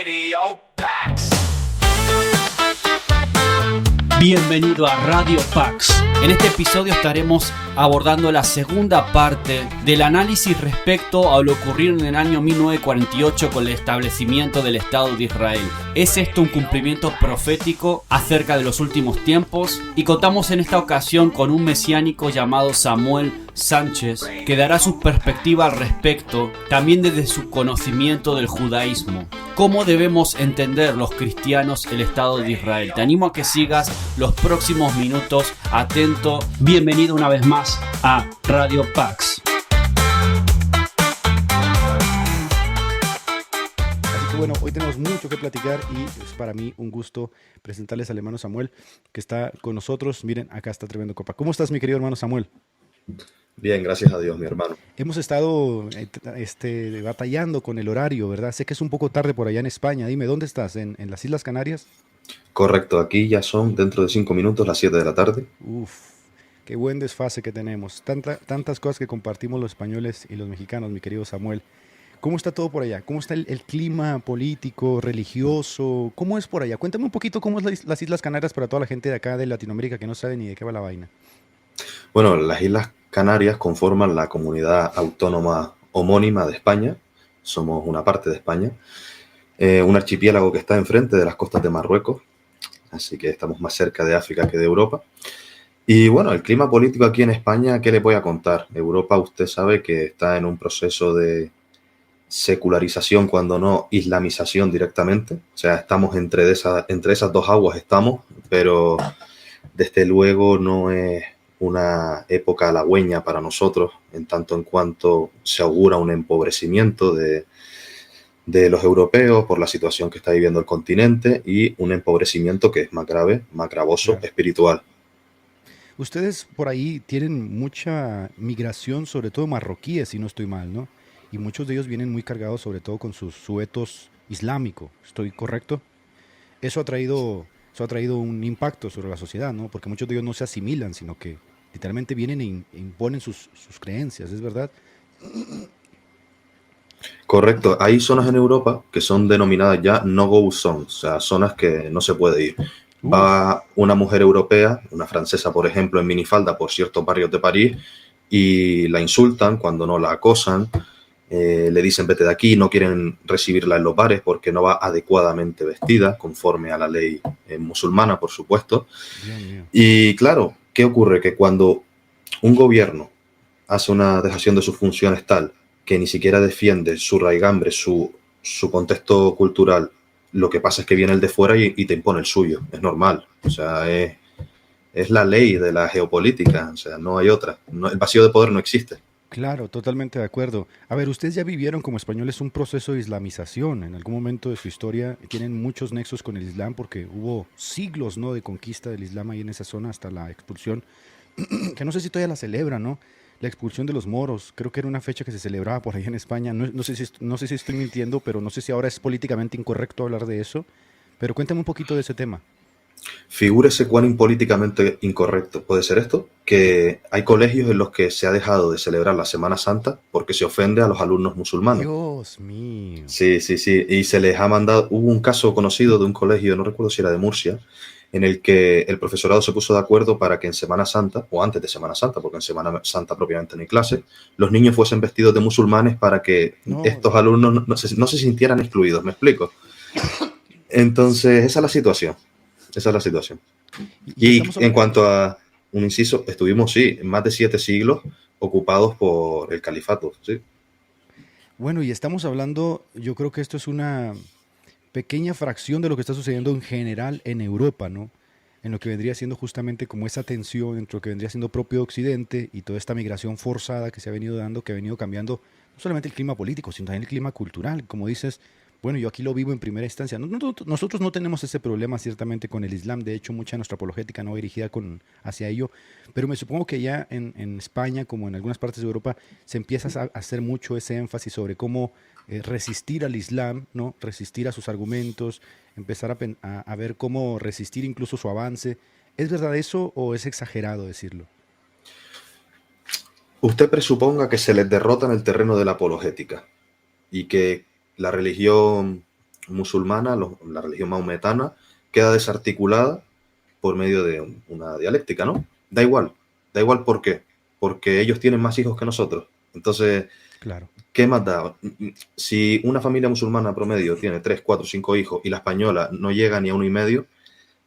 Radio Pax. Bienvenido a Radio Pax. En este episodio estaremos abordando la segunda parte del análisis respecto a lo ocurrido en el año 1948 con el establecimiento del Estado de Israel. ¿Es esto un cumplimiento profético acerca de los últimos tiempos? Y contamos en esta ocasión con un mesiánico llamado Samuel Sánchez, que dará su perspectiva al respecto, también desde su conocimiento del judaísmo. ¿Cómo debemos entender los cristianos el Estado de Israel? Te animo a que sigas los próximos minutos atento. Bienvenido una vez más a Radio Pax. Así que bueno, hoy tenemos mucho que platicar y es para mí un gusto presentarles al hermano Samuel que está con nosotros. Miren, acá está tremendo copa. ¿Cómo estás, mi querido hermano Samuel? Bien, gracias a Dios, mi hermano. Hemos estado batallando con el horario, ¿verdad? Sé que es un poco tarde por allá en España. Dime, ¿dónde estás? ¿En las Islas Canarias? Correcto, aquí ya son dentro de 5 minutos las 7 de la tarde. Uf, qué buen desfase que tenemos. Tantas cosas que compartimos los españoles y los mexicanos, mi querido Samuel. ¿Cómo está todo por allá? ¿Cómo está el clima político, religioso? ¿Cómo es por allá? Cuéntame un poquito cómo es las Islas Canarias para toda la gente de acá de Latinoamérica que no sabe ni de qué va la vaina. Bueno, las Islas Canarias conforman la comunidad autónoma homónima de España. Somos una parte de España. Un archipiélago que está enfrente de las costas de Marruecos. Así que estamos más cerca de África que de Europa. Y bueno, el clima político aquí en España, ¿qué le voy a contar? Europa, usted sabe que está en un proceso de secularización, cuando no islamización directamente. O sea, estamos entre esas dos aguas estamos, pero desde luego no es una época halagüeña para nosotros, en tanto en cuanto se augura un empobrecimiento de los europeos por la situación que está viviendo el continente y un empobrecimiento que es más grave, más gravoso, Claro. espiritual. Ustedes por ahí tienen mucha migración, sobre todo marroquíes, si no estoy mal, ¿no? Y muchos de ellos vienen muy cargados, sobre todo con su etos islámico. ¿Estoy correcto? Eso ha traído un impacto sobre la sociedad, ¿no? Porque muchos de ellos no se asimilan, sino que literalmente vienen e imponen sus creencias, ¿es verdad? Correcto, hay zonas en Europa que son denominadas ya no-go zones, o sea, zonas que no se puede ir. Uf, Va una mujer europea, una francesa, por ejemplo, en minifalda por ciertos barrios de París y la insultan cuando no la acosan, le dicen vete de aquí, no quieren recibirla en los bares porque no va adecuadamente vestida, conforme a la ley musulmana, por supuesto. Dios mío. Y claro, ¿qué ocurre? Que cuando un gobierno hace una dejación de sus funciones tal que ni siquiera defiende su raigambre, su contexto cultural, lo que pasa es que viene el de fuera y te impone el suyo. Es normal. O sea, es la ley de la geopolítica. O sea, no hay otra. No, el vacío de poder no existe. Claro, totalmente de acuerdo. A ver, ustedes ya vivieron como españoles un proceso de islamización. En algún momento de su historia tienen muchos nexos con el Islam porque hubo siglos, ¿no?, de conquista del Islam ahí en esa zona hasta la expulsión, que no sé si todavía la celebran, ¿no? La expulsión de los moros. Creo que era una fecha que se celebraba por ahí en España. No sé si estoy mintiendo, pero no sé si ahora es políticamente incorrecto hablar de eso. Pero cuéntame un poquito de ese tema. Figúrese cuán impolíticamente incorrecto puede ser esto, que hay colegios en los que se ha dejado de celebrar la Semana Santa porque se ofende a los alumnos musulmanes. Dios mío. Sí, sí, sí. Y se les ha mandado, hubo un caso conocido de un colegio, no recuerdo si era de Murcia, en el que el profesorado se puso de acuerdo para que en Semana Santa, o antes de Semana Santa, porque en Semana Santa propiamente no hay clase, los niños fuesen vestidos de musulmanes para que No, estos alumnos no se sintieran excluidos, ¿me explico? Entonces, esa es la situación. Esa es la situación. y Y estamos en hablando. cuanto a un inciso, estuvimos, sí, más de 7 siglos ocupados por el califato, sí. Bueno, y estamos hablando, yo creo que esto es una pequeña fracción de lo que está sucediendo en general en Europa, ¿no? En lo que vendría siendo justamente como esa tensión entre lo que vendría siendo propio Occidente y toda esta migración forzada que se ha venido dando, que ha venido cambiando no solamente el clima político, sino también el clima cultural. Como dices, bueno, yo aquí lo vivo en primera instancia. Nosotros no tenemos ese problema ciertamente con el Islam, de hecho mucha de nuestra apologética no va dirigida hacia ello, pero me supongo que ya en España, como en algunas partes de Europa, se empieza a hacer mucho ese énfasis sobre cómo resistir al Islam, ¿no? Resistir a sus argumentos, empezar a ver cómo resistir incluso su avance. ¿Es verdad eso o es exagerado decirlo? Usted presuponga que se les derrota en el terreno de la apologética y que la religión musulmana, la religión maometana, queda desarticulada por medio de una dialéctica, ¿no? Da igual por qué, porque ellos tienen más hijos que nosotros. Entonces, Claro. ¿qué más da? Si una familia musulmana promedio tiene 3, 4, 5 hijos y la española no llega ni a 1,5,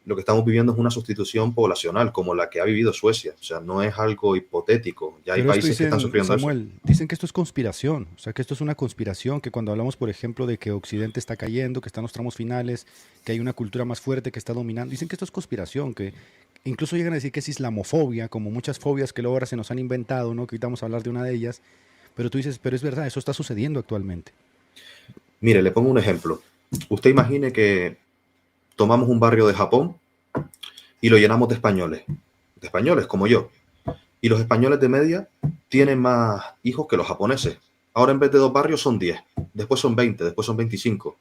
lo que estamos viviendo es una sustitución poblacional como la que ha vivido Suecia. O sea, no es algo hipotético. Ya hay Pero esto países que están dicen, sufriendo eso. Samuel, dicen que esto es conspiración, o sea, que esto es una conspiración, que cuando hablamos, por ejemplo, de que Occidente está cayendo, que están los tramos finales, que hay una cultura más fuerte que está dominando, dicen que esto es conspiración, que incluso llegan a decir que es islamofobia, como muchas fobias que luego ahora se nos han inventado, ¿no? Que ahorita vamos a hablar de una de ellas, pero tú dices, pero es verdad, eso está sucediendo actualmente. Mire, le pongo un ejemplo. Usted imagine que tomamos un barrio de Japón y lo llenamos de españoles como yo. Y los españoles de media tienen más hijos que los japoneses. Ahora en vez de 2 barrios son 10, después son 20, después son 25.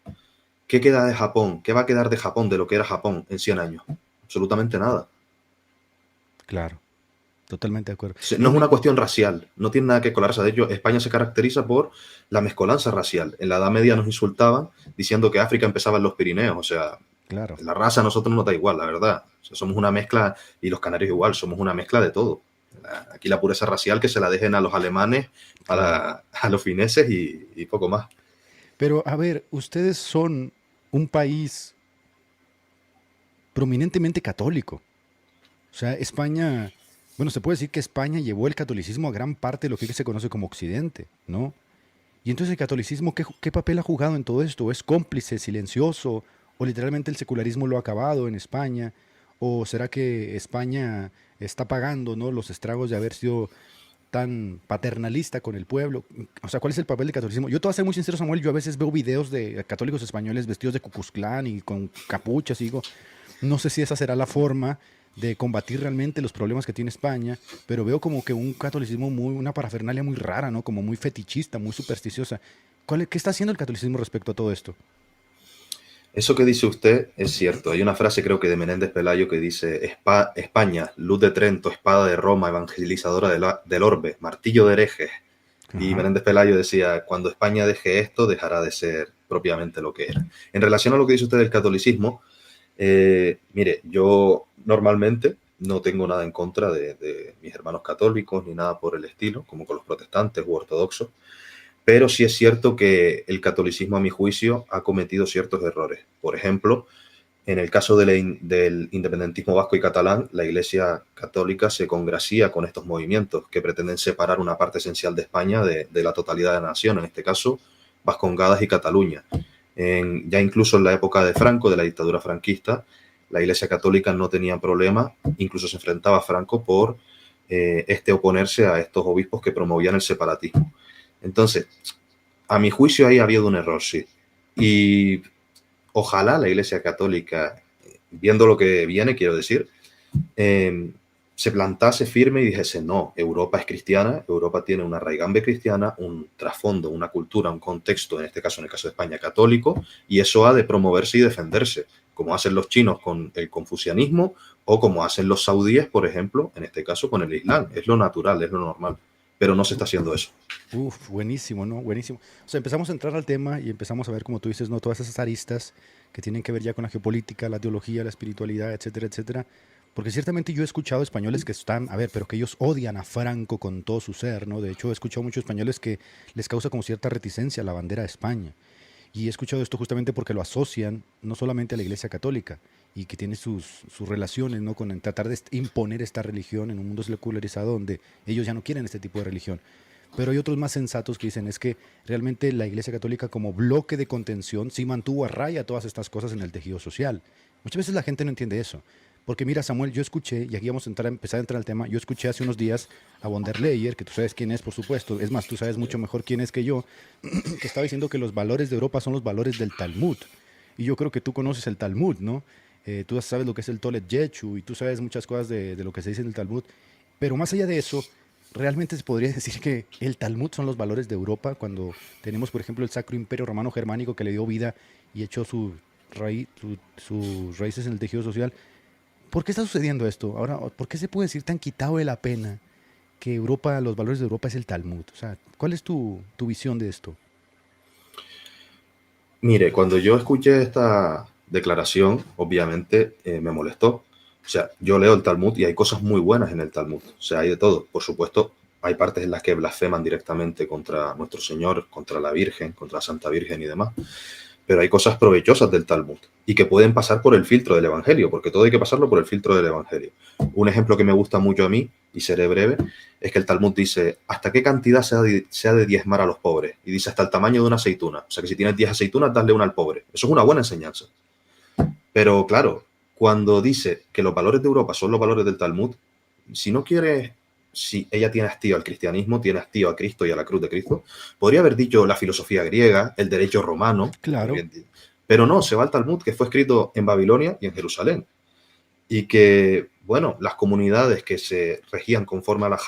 ¿Qué queda de Japón? ¿Qué va a quedar de Japón, de lo que era Japón en 100 años? Absolutamente nada. Claro, totalmente de acuerdo. No No, es una cuestión racial, no tiene nada que colarse. De hecho, España se caracteriza por la mezcolanza racial. En la Edad Media nos insultaban diciendo que África empezaba en los Pirineos. O sea, claro. la raza a nosotros nos da igual, la verdad. O sea, somos una mezcla, y los canarios igual, somos una mezcla de todo. Aquí la pureza racial que se la dejen a los alemanes, Claro. a los fineses y poco más. Pero a ver, ustedes son un país prominentemente católico. O sea, España, bueno, se puede decir que España llevó el catolicismo a gran parte de lo que se conoce como Occidente, ¿no? Y entonces el catolicismo, ¿qué papel ha jugado en todo esto? ¿Es cómplice, silencioso? ¿O literalmente el secularismo lo ha acabado en España? ¿O será que España está pagando, ¿no?, los estragos de haber sido tan paternalista con el pueblo? O sea, ¿cuál es el papel del catolicismo? Yo te voy a ser muy sincero, Samuel, yo a veces veo videos de católicos españoles vestidos de Ku Klux Klan y con capuchas y digo, no sé si esa será la forma de combatir realmente los problemas que tiene España, pero veo como que un catolicismo muy, una parafernalia muy rara, ¿no? Como muy fetichista, muy supersticiosa. ¿Qué está haciendo el catolicismo respecto a todo esto? Eso que dice usted es cierto. Hay una frase, creo que de Menéndez Pelayo, que dice: España, luz de Trento, espada de Roma, evangelizadora del orbe, martillo de herejes. Y Ajá. Menéndez Pelayo decía: cuando España deje esto, dejará de ser propiamente lo que era. En relación a lo que dice usted del catolicismo, mire, yo normalmente no tengo nada en contra de mis hermanos católicos ni nada por el estilo, como con los protestantes u ortodoxos, pero sí es cierto que el catolicismo, a mi juicio, ha cometido ciertos errores. Por ejemplo, en el caso del independentismo vasco y catalán, la Iglesia Católica se congracia con estos movimientos que pretenden separar una parte esencial de España de la totalidad de la nación, en este caso, Vascongadas y Cataluña. Ya incluso en la época de Franco, de la dictadura franquista, la Iglesia Católica no tenía problema, incluso se enfrentaba a Franco por oponerse a estos obispos que promovían el separatismo. Entonces, a mi juicio ahí ha habido un error, sí. Y ojalá la Iglesia Católica, viendo lo que viene, quiero decir, se plantase firme y dijese: no, Europa es cristiana, Europa tiene una raigambre cristiana, un trasfondo, una cultura, un contexto, en este caso, en el caso de España, católico, y eso ha de promoverse y defenderse, como hacen los chinos con el confucianismo o como hacen los saudíes, por ejemplo, en este caso con el Islam. Es lo natural, es lo normal, pero no se está haciendo eso. Uf, buenísimo, ¿no? Buenísimo. O sea, empezamos a entrar al tema y empezamos a ver, como tú dices, ¿no?, todas esas aristas que tienen que ver ya con la geopolítica, la teología, la espiritualidad, etcétera, etcétera. Porque ciertamente yo he escuchado españoles que están, a ver, pero que ellos odian a Franco con todo su ser, ¿no? De hecho, he escuchado muchos españoles que les causa como cierta reticencia la bandera de España. Y he escuchado esto justamente porque lo asocian no solamente a la Iglesia Católica y que tiene sus relaciones, ¿no?, con tratar de imponer esta religión en un mundo secularizado donde ellos ya no quieren este tipo de religión. Pero hay otros más sensatos que dicen es que realmente la Iglesia Católica como bloque de contención sí mantuvo a raya todas estas cosas en el tejido social. Muchas veces la gente no entiende eso. Porque mira, Samuel, yo escuché, y aquí vamos a empezar a entrar al tema, yo escuché hace unos días a von der Leyen, que tú sabes quién es, por supuesto, es más, tú sabes mucho mejor quién es que yo, que estaba diciendo que los valores de Europa son los valores del Talmud. Y yo creo que tú conoces el Talmud, ¿no? Tú sabes lo que es el Tolet Yeshu y tú sabes muchas cosas de lo que se dice en el Talmud. Pero más allá de eso, realmente se podría decir que el Talmud son los valores de Europa cuando tenemos, por ejemplo, el Sacro Imperio Romano Germánico que le dio vida y echó sus raíces en el tejido social. ¿Por qué está sucediendo esto? Ahora, ¿por qué se puede decir tan quitado de la pena que Europa, los valores de Europa es el Talmud? O sea, ¿cuál es tu visión de esto? Mire, cuando yo escuché esta declaración, obviamente me molestó. O sea, yo leo el Talmud y hay cosas muy buenas en el Talmud. O sea, hay de todo. Por supuesto, hay partes en las que blasfeman directamente contra nuestro Señor, contra la Virgen, contra la Santa Virgen y demás. Pero hay cosas provechosas del Talmud y que pueden pasar por el filtro del Evangelio, porque todo hay que pasarlo por el filtro del Evangelio. Un ejemplo que me gusta mucho a mí, y seré breve, es que el Talmud dice, ¿hasta qué cantidad se ha de diezmar a los pobres? Y dice, hasta el tamaño de una aceituna. O sea que si tienes 10 aceitunas, dale una al pobre. Eso es una buena enseñanza. Pero claro, cuando dice que los valores de Europa son los valores del Talmud, si no quiere, si ella tiene hastío al cristianismo, tiene hastío a Cristo y a la cruz de Cristo, podría haber dicho la filosofía griega, el derecho romano, Claro. pero no, se va al Talmud, que fue escrito en Babilonia y en Jerusalén. Y que, bueno, las comunidades que se regían conforme a la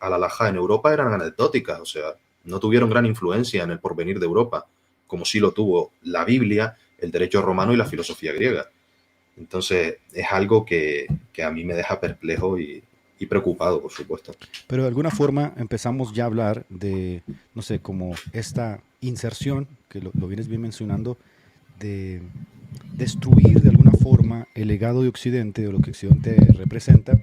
halajá en Europa eran anecdóticas, o sea, no tuvieron gran influencia en el porvenir de Europa, como sí lo tuvo la Biblia, el derecho romano y la filosofía griega. Entonces, es algo que a mí me deja perplejo y preocupado, por supuesto. Pero de alguna forma empezamos ya a hablar de, no sé, como esta inserción, que lo vienes bien mencionando, de destruir de alguna forma el legado de Occidente o lo que Occidente representa,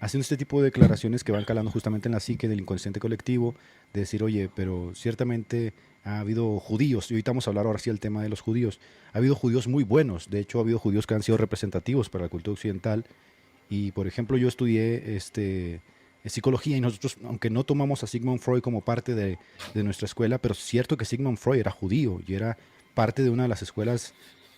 haciendo este tipo de declaraciones que van calando justamente en la psique del inconsciente colectivo, de decir, oye, pero ciertamente ha habido judíos, y ahorita vamos a hablar ahora sí del tema de los judíos, ha habido judíos muy buenos, de hecho ha habido judíos que han sido representativos para la cultura occidental, y por ejemplo yo estudié psicología y nosotros, aunque no tomamos a Sigmund Freud como parte de nuestra escuela, pero es cierto que Sigmund Freud era judío y era parte de una de las escuelas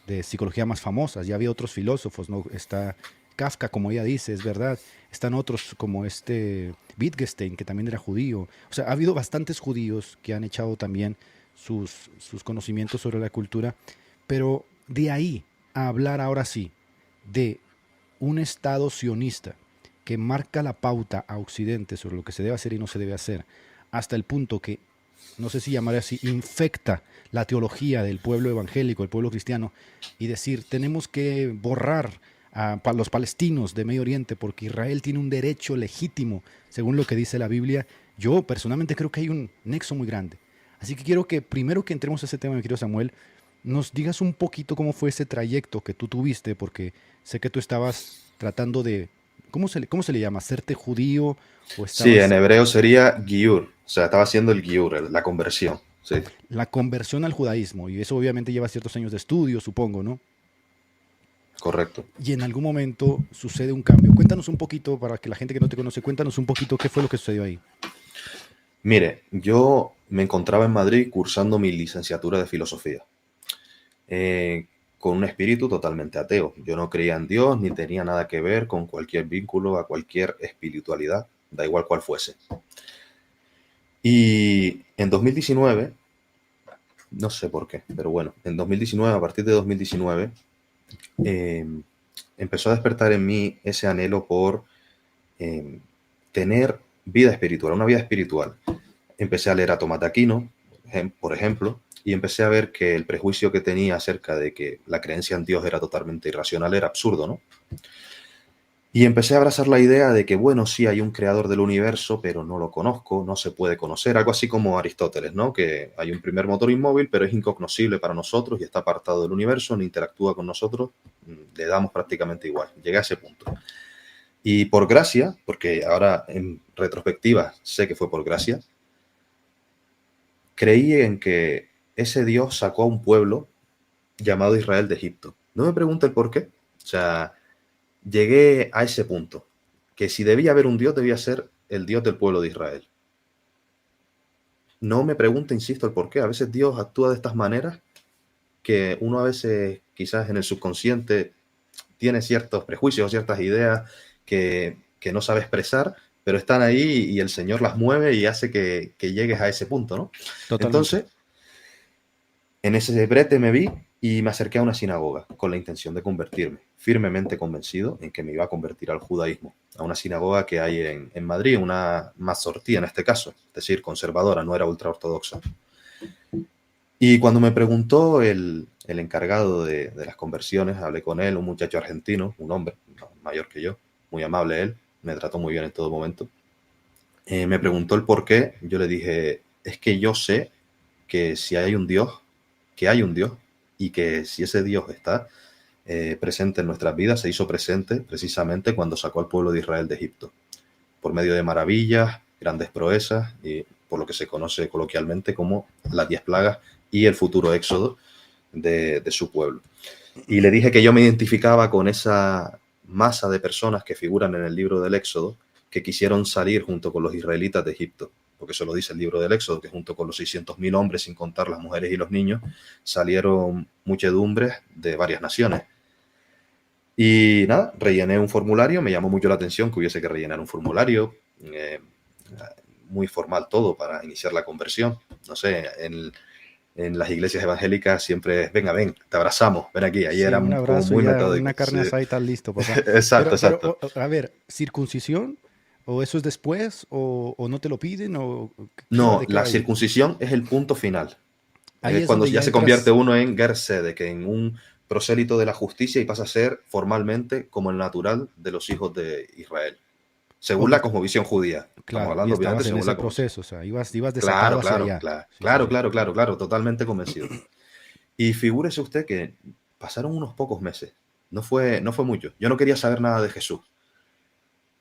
de psicología más famosas. Ya había otros filósofos, ¿no? Está Kafka, como ella dice, es verdad. Están otros como Wittgenstein, que también era judío. O sea, ha habido bastantes judíos que han echado también sus conocimientos sobre la cultura, pero de ahí a hablar ahora sí de un Estado sionista que marca la pauta a Occidente sobre lo que se debe hacer y no se debe hacer, hasta el punto que, no sé si llamar así, infecta la teología del pueblo evangélico, el pueblo cristiano, y decir, tenemos que borrar a los palestinos de Medio Oriente porque Israel tiene un derecho legítimo, según lo que dice la Biblia. Yo personalmente creo que hay un nexo muy grande. Así que quiero que primero que entremos a ese tema, mi querido Samuel, nos digas un poquito cómo fue ese trayecto que tú tuviste, porque sé que tú estabas tratando de, cómo se le llama? ¿Hacerte judío? O estabas... Sí, en hebreo sería giur, o sea, estaba haciendo el giur, la conversión. Sí. La conversión al judaísmo, y eso obviamente lleva ciertos años de estudio, supongo, ¿no? Correcto. Y en algún momento sucede un cambio. Cuéntanos un poquito, para que la gente que no te conoce, cuéntanos un poquito qué fue lo que sucedió ahí. Mire, yo me encontraba en Madrid cursando mi licenciatura de filosofía, con un espíritu totalmente ateo. Yo no creía en Dios ni tenía nada que ver con cualquier vínculo a cualquier espiritualidad, da igual cuál fuese. Y en 2019, no sé por qué, pero bueno, en 2019, a partir de 2019, empezó a despertar en mí ese anhelo por tener vida espiritual, una vida espiritual. Empecé a leer a Tomás de Aquino, por ejemplo, y empecé a ver que el prejuicio que tenía acerca de que la creencia en Dios era totalmente irracional era absurdo, ¿no? Y empecé a abrazar la idea de que, bueno, sí hay un creador del universo, pero no lo conozco, no se puede conocer, algo así como Aristóteles, ¿no? Que hay un primer motor inmóvil, pero es incognoscible para nosotros y está apartado del universo, no interactúa con nosotros, le damos prácticamente igual. Llegué a ese punto. Y por gracia, porque ahora en retrospectiva sé que fue por gracia, creí en que ese Dios sacó a un pueblo llamado Israel de Egipto. No me pregunte el por qué. O sea, llegué a ese punto, que si debía haber un Dios, debía ser el Dios del pueblo de Israel. No me pregunte, insisto, el por qué. A veces Dios actúa de estas maneras que uno a veces quizás en el subconsciente tiene ciertos prejuicios, ciertas ideas que no sabe expresar, pero están ahí y el Señor las mueve y hace que llegues a ese punto, ¿no? Totalmente. Entonces, en ese brete me vi y me acerqué a una sinagoga con la intención de convertirme, firmemente convencido en que me iba a convertir al judaísmo, a una sinagoga que hay en Madrid, una mazortí en este caso, es decir, conservadora, no era ultraortodoxa. Y cuando me preguntó el encargado de las conversiones, hablé con él, un muchacho argentino, un hombre mayor que yo, muy amable él, me trató muy bien en todo momento. Me preguntó el por qué, yo le dije, es que yo sé que si hay un Dios, que hay un Dios y que si ese Dios está presente en nuestras vidas, se hizo presente precisamente cuando sacó al pueblo de Israel de Egipto, por medio de maravillas, grandes proezas y por lo que se conoce coloquialmente como las 10 plagas y el futuro éxodo de su pueblo. Y le dije que yo me identificaba con esa masa de personas que figuran en el libro del Éxodo, que quisieron salir junto con los israelitas de Egipto, porque eso lo dice el libro del Éxodo, que junto con los 600.000 hombres, sin contar las mujeres y los niños, salieron muchedumbres de varias naciones. Y nada, rellené un formulario, me llamó mucho la atención que hubiese que rellenar un formulario, muy formal todo para iniciar la conversión. No sé, en las iglesias evangélicas siempre es, venga, ven, te abrazamos, ven aquí. Ahí Sí, era un como abrazo muy y ya metódico. una carne Sí. asada y tal, listo, papá. Exacto, exacto. A ver, ¿circuncisión? ¿O eso es después? ¿O no te lo piden? No, ¿De qué la va ahí? circuncisión es el punto final. Ahí Es es cuando donde ya ya se convierte entras. uno en Ger Sedek, en un prosélito de la justicia y pasa a ser formalmente como el natural de los hijos de Israel. Según Ok, la cosmovisión judía. Estamos claro, y hablando, obviamente, estabas en según ese la cosmovisión. proceso, o sea, ibas desatado Claro, hacia claro, allá. claro, Sí, sí, claro, sí. claro, claro, claro, totalmente convencido. Y figúrese usted que pasaron unos pocos meses. No fue mucho. Yo no quería saber nada de Jesús.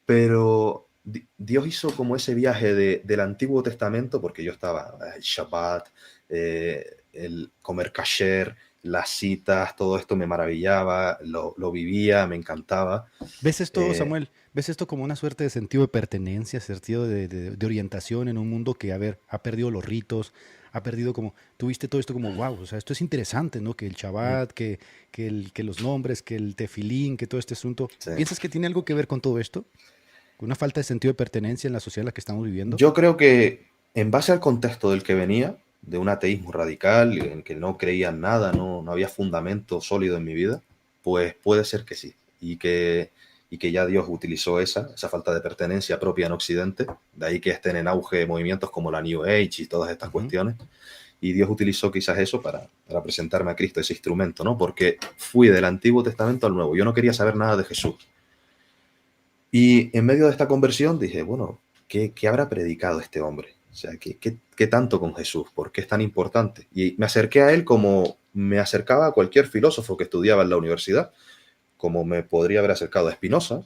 Pero Dios hizo como ese viaje del Antiguo Testamento, porque yo estaba el Shabbat, el comer kasher, las citas, todo esto me maravillaba, lo vivía, me encantaba. ¿Ves esto, Eh, Samuel? ¿Ves esto como una suerte de sentido de pertenencia, sentido de orientación en un mundo que, a ver, ha perdido los ritos, ha perdido como, tuviste todo esto como, wow, o sea, esto es interesante, ¿no? Que el mm, Shabbat, que los nombres, que el tefilín, que todo este asunto. sí. ¿Piensas que tiene algo que ver con todo esto? ¿Con una falta de sentido de pertenencia en la sociedad en la que estamos viviendo? Yo creo que en base al contexto del que venía, de un ateísmo radical, en que no creía en nada, no había fundamento sólido en mi vida, pues puede ser que sí. Y que ya Dios utilizó esa falta de pertenencia propia en Occidente, de ahí que estén en auge movimientos como la New Age y todas estas Ujú. cuestiones. Y Dios utilizó quizás eso para presentarme a Cristo, ese instrumento, ¿no? Porque fui del Antiguo Testamento al Nuevo. Yo no quería saber nada de Jesús. Y en medio de esta conversión dije, bueno, ¿qué habrá predicado este hombre? O sea, ¿qué tanto con Jesús? ¿Por qué es tan importante? Y me acerqué a él como me acercaba a cualquier filósofo que estudiaba en la universidad, como me podría haber acercado a Spinoza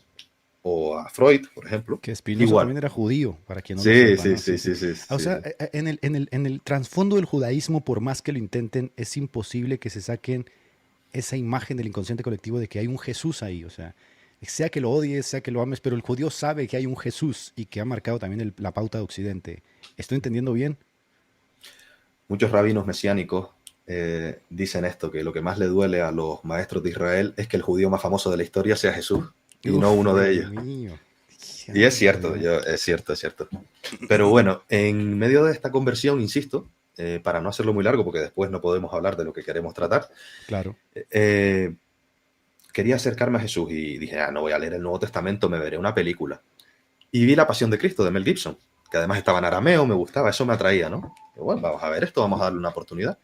o a Freud, por ejemplo. Que Spinoza Igual. también era judío, para quien no lo Sí, sepa, sí, ¿no? sí, Sí, sí. sí, sí, O sí, sea, sí. en el trasfondo del judaísmo, por más que lo intenten, es imposible que se saquen esa imagen del inconsciente colectivo de que hay un Jesús ahí. O sea que lo odies, sea que lo ames, pero el judío sabe que hay un Jesús y que ha marcado también la pauta de Occidente. ¿Estoy entendiendo bien? Muchos rabinos mesiánicos dicen esto, que lo que más le duele a los maestros de Israel es que el judío más famoso de la historia sea Jesús y no Uf, uno de Dios ellos. mío. Y es Ay, ay, cierto, ay. es cierto, es cierto. Pero bueno, en medio de esta conversión, insisto, para no hacerlo muy largo, porque después no podemos hablar de lo que queremos tratar, Claro. eh, quería acercarme a Jesús y dije, no voy a leer el Nuevo Testamento, me veré una película. Y vi La Pasión de Cristo de Mel Gibson, que además estaba en arameo, me gustaba, eso me atraía, ¿no? Y bueno, vamos a ver esto, vamos a darle una oportunidad.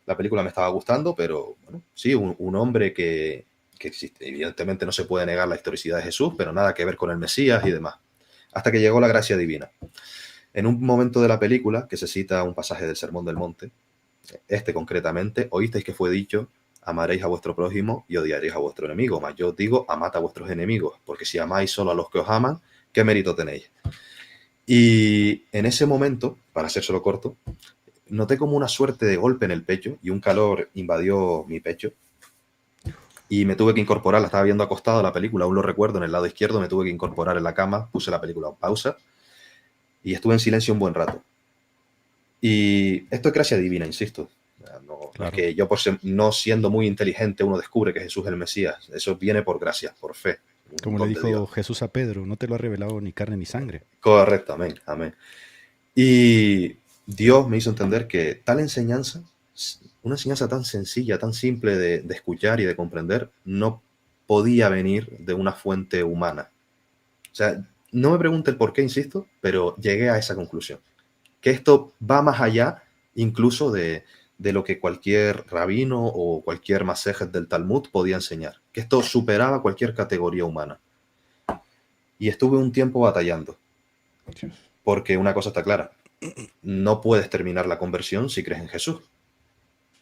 La película me estaba gustando, pero bueno, sí, un hombre que existe. Evidentemente no se puede negar la historicidad de Jesús, pero nada que ver con el Mesías y demás. Hasta que llegó la gracia divina. En un momento de la película, que se cita un pasaje del Sermón del Monte, concretamente, oísteis que fue dicho, amaréis a vuestro prójimo y odiaréis a vuestro enemigo. Mas yo os digo, amad a vuestros enemigos, porque si amáis solo a los que os aman, ¿qué mérito tenéis? Y en ese momento, para hacérselo corto, noté como una suerte de golpe en el pecho y un calor invadió mi pecho y me tuve que incorporar, la estaba viendo acostado la película, aún lo recuerdo, en el lado izquierdo me tuve que incorporar en la cama, puse la película en pausa y estuve en silencio un buen rato. Y esto es gracia divina, insisto. No es Claro. que yo, no siendo muy inteligente, uno descubre que Jesús es el Mesías. Eso viene por gracia, por fe, un Como le don de Dios. dijo Jesús a Pedro, no te lo ha revelado ni carne ni sangre. Correcto, amén, amén. Y Dios me hizo entender que tal enseñanza, una enseñanza tan sencilla, tan simple de escuchar y de comprender, no podía venir de una fuente humana. O sea, no me pregunte el por qué, insisto, pero llegué a esa conclusión. Que esto va más allá incluso de lo que cualquier rabino o cualquier masejet del Talmud podía enseñar. Que esto superaba cualquier categoría humana. Y estuve un tiempo batallando. Porque una cosa está clara, no puedes terminar la conversión si crees en Jesús.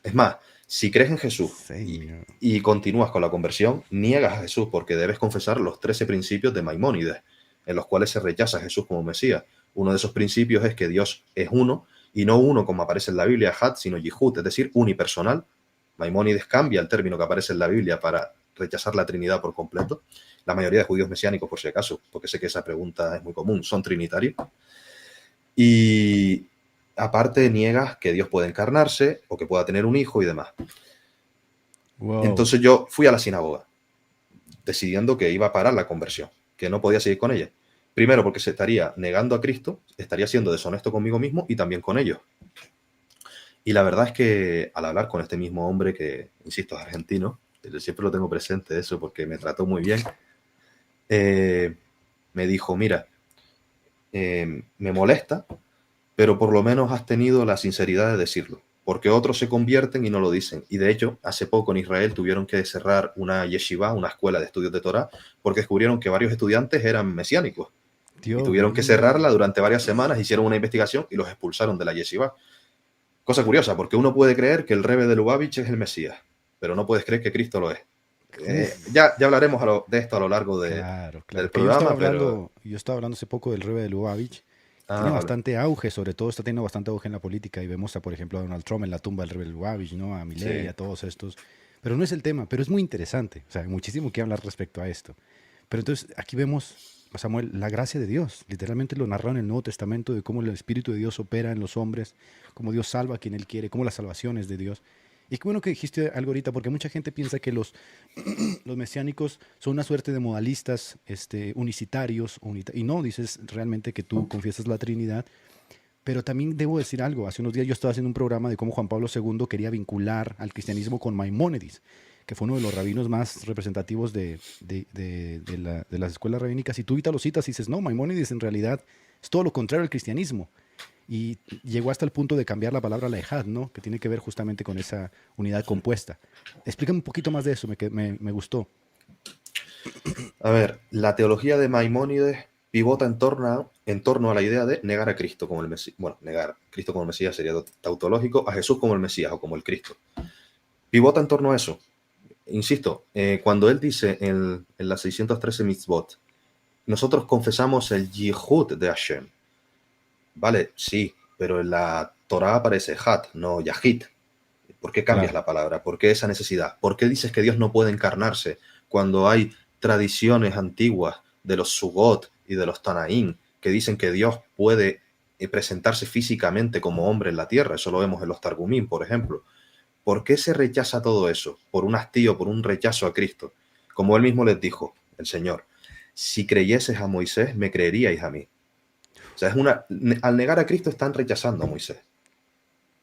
Es más, si crees en Jesús Señor. y continúas con la conversión, niegas a Jesús porque debes confesar los 13 principios de Maimónides, en los cuales se rechaza a Jesús como Mesías. Uno de esos principios es que Dios es uno, y no uno como aparece en la Biblia, Ahad, sino Yihud, es decir, unipersonal. Maimónides cambia el término que aparece en la Biblia para rechazar la Trinidad por completo. La mayoría de judíos mesiánicos, por si acaso, porque sé que esa pregunta es muy común, son trinitarios. Y aparte niegas que Dios puede encarnarse o que pueda tener un hijo y demás. Wow. Entonces yo fui a la sinagoga decidiendo que iba a parar la conversión, que no podía seguir con ella. Primero porque se estaría negando a Cristo, estaría siendo deshonesto conmigo mismo y también con ellos. Y la verdad es que al hablar con este mismo hombre que, insisto, es argentino, siempre lo tengo presente eso porque me trató muy bien, me dijo, mira, me molesta, pero por lo menos has tenido la sinceridad de decirlo, porque otros se convierten y no lo dicen. Y de hecho, hace poco en Israel tuvieron que cerrar una yeshiva, una escuela de estudios de Torah, porque descubrieron que varios estudiantes eran mesiánicos. Dios Y tuvieron que mío. cerrarla durante varias semanas, hicieron una investigación y los expulsaron de la yeshiva. Cosa curiosa, porque uno puede creer que el Rebbe de Lubavitch es el Mesías, pero no puedes creer que Cristo lo es. Ya hablaremos de esto a lo largo Claro. del Que yo estaba programa, pero... hablando, yo estaba hablando hace poco del Rebbe de Lubavitch. Tiene vale. bastante auge, sobre todo está teniendo bastante auge en la política. Y vemos, por ejemplo, a Donald Trump en la tumba del Rebbe de Lubavitch, ¿no? A Milei, Sí. a todos estos. Pero no es el tema, pero es muy interesante. O sea, hay muchísimo que hablar respecto a esto. Pero entonces aquí vemos, Samuel, la gracia de Dios. Literalmente lo narra en el Nuevo Testamento de cómo el Espíritu de Dios opera en los hombres, cómo Dios salva a quien Él quiere, cómo la salvación es de Dios. Y qué bueno que dijiste algo ahorita, porque mucha gente piensa que los mesiánicos son una suerte de modalistas unicitarios, y no, dices realmente que tú confiesas la Trinidad. Pero también debo decir algo, hace unos días yo estaba haciendo un programa de cómo Juan Pablo II quería vincular al cristianismo con Maimónides, que fue uno de los rabinos más representativos de las escuelas rabínicas, y tú ahorita lo citas y dices, no, Maimónides en realidad es todo lo contrario al cristianismo. Y llegó hasta el punto de cambiar la palabra lejad, ¿no? Que tiene que ver justamente con esa unidad compuesta. Explícame un poquito más de eso, me gustó. A ver, la teología de Maimónides pivota en torno a la idea de negar a Cristo como el Mesías. Bueno, negar a Cristo como el Mesías sería tautológico, a Jesús como el Mesías o como el Cristo. Pivota en torno a eso. Insisto, cuando él dice en las 613 mitzvot, nosotros confesamos el Yihud de Hashem. Vale, sí, pero en la Torah aparece Hat, no Yahid. ¿Por qué cambias Claro. la palabra? ¿Por qué esa necesidad? ¿Por qué dices que Dios no puede encarnarse cuando hay tradiciones antiguas de los Sugot y de los Tanaín que dicen que Dios puede presentarse físicamente como hombre en la tierra? Eso lo vemos en los Targumín, por ejemplo. ¿Por qué se rechaza todo eso? Por un hastío, por un rechazo a Cristo. Como él mismo les dijo, el Señor, si creyeses a Moisés, me creeríais a mí. O sea, al negar a Cristo están rechazando a Moisés.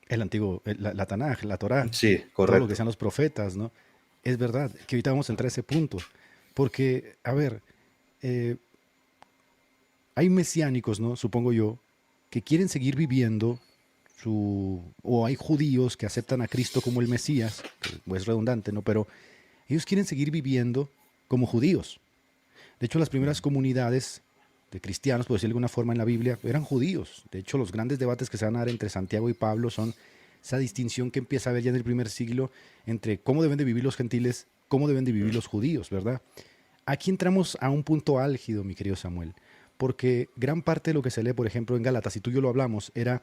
El antiguo, la Tanaj, la Torá, Sí, todo lo correcto. que sean los profetas, ¿no? Es verdad que ahorita vamos a entrar a ese punto. Porque, a ver, hay mesiánicos, ¿no? Supongo yo, que quieren seguir viviendo o hay judíos que aceptan a Cristo como el Mesías, que es redundante, ¿no? Pero ellos quieren seguir viviendo como judíos. De hecho, las primeras comunidades de cristianos, por decirlo de alguna forma en la Biblia, eran judíos. De hecho, los grandes debates que se van a dar entre Santiago y Pablo son esa distinción que empieza a haber ya en el primer siglo entre cómo deben de vivir los gentiles, cómo deben de vivir los judíos, ¿verdad? Aquí entramos a un punto álgido, mi querido Samuel, porque gran parte de lo que se lee, por ejemplo, en Gálatas, y tú y yo lo hablamos, era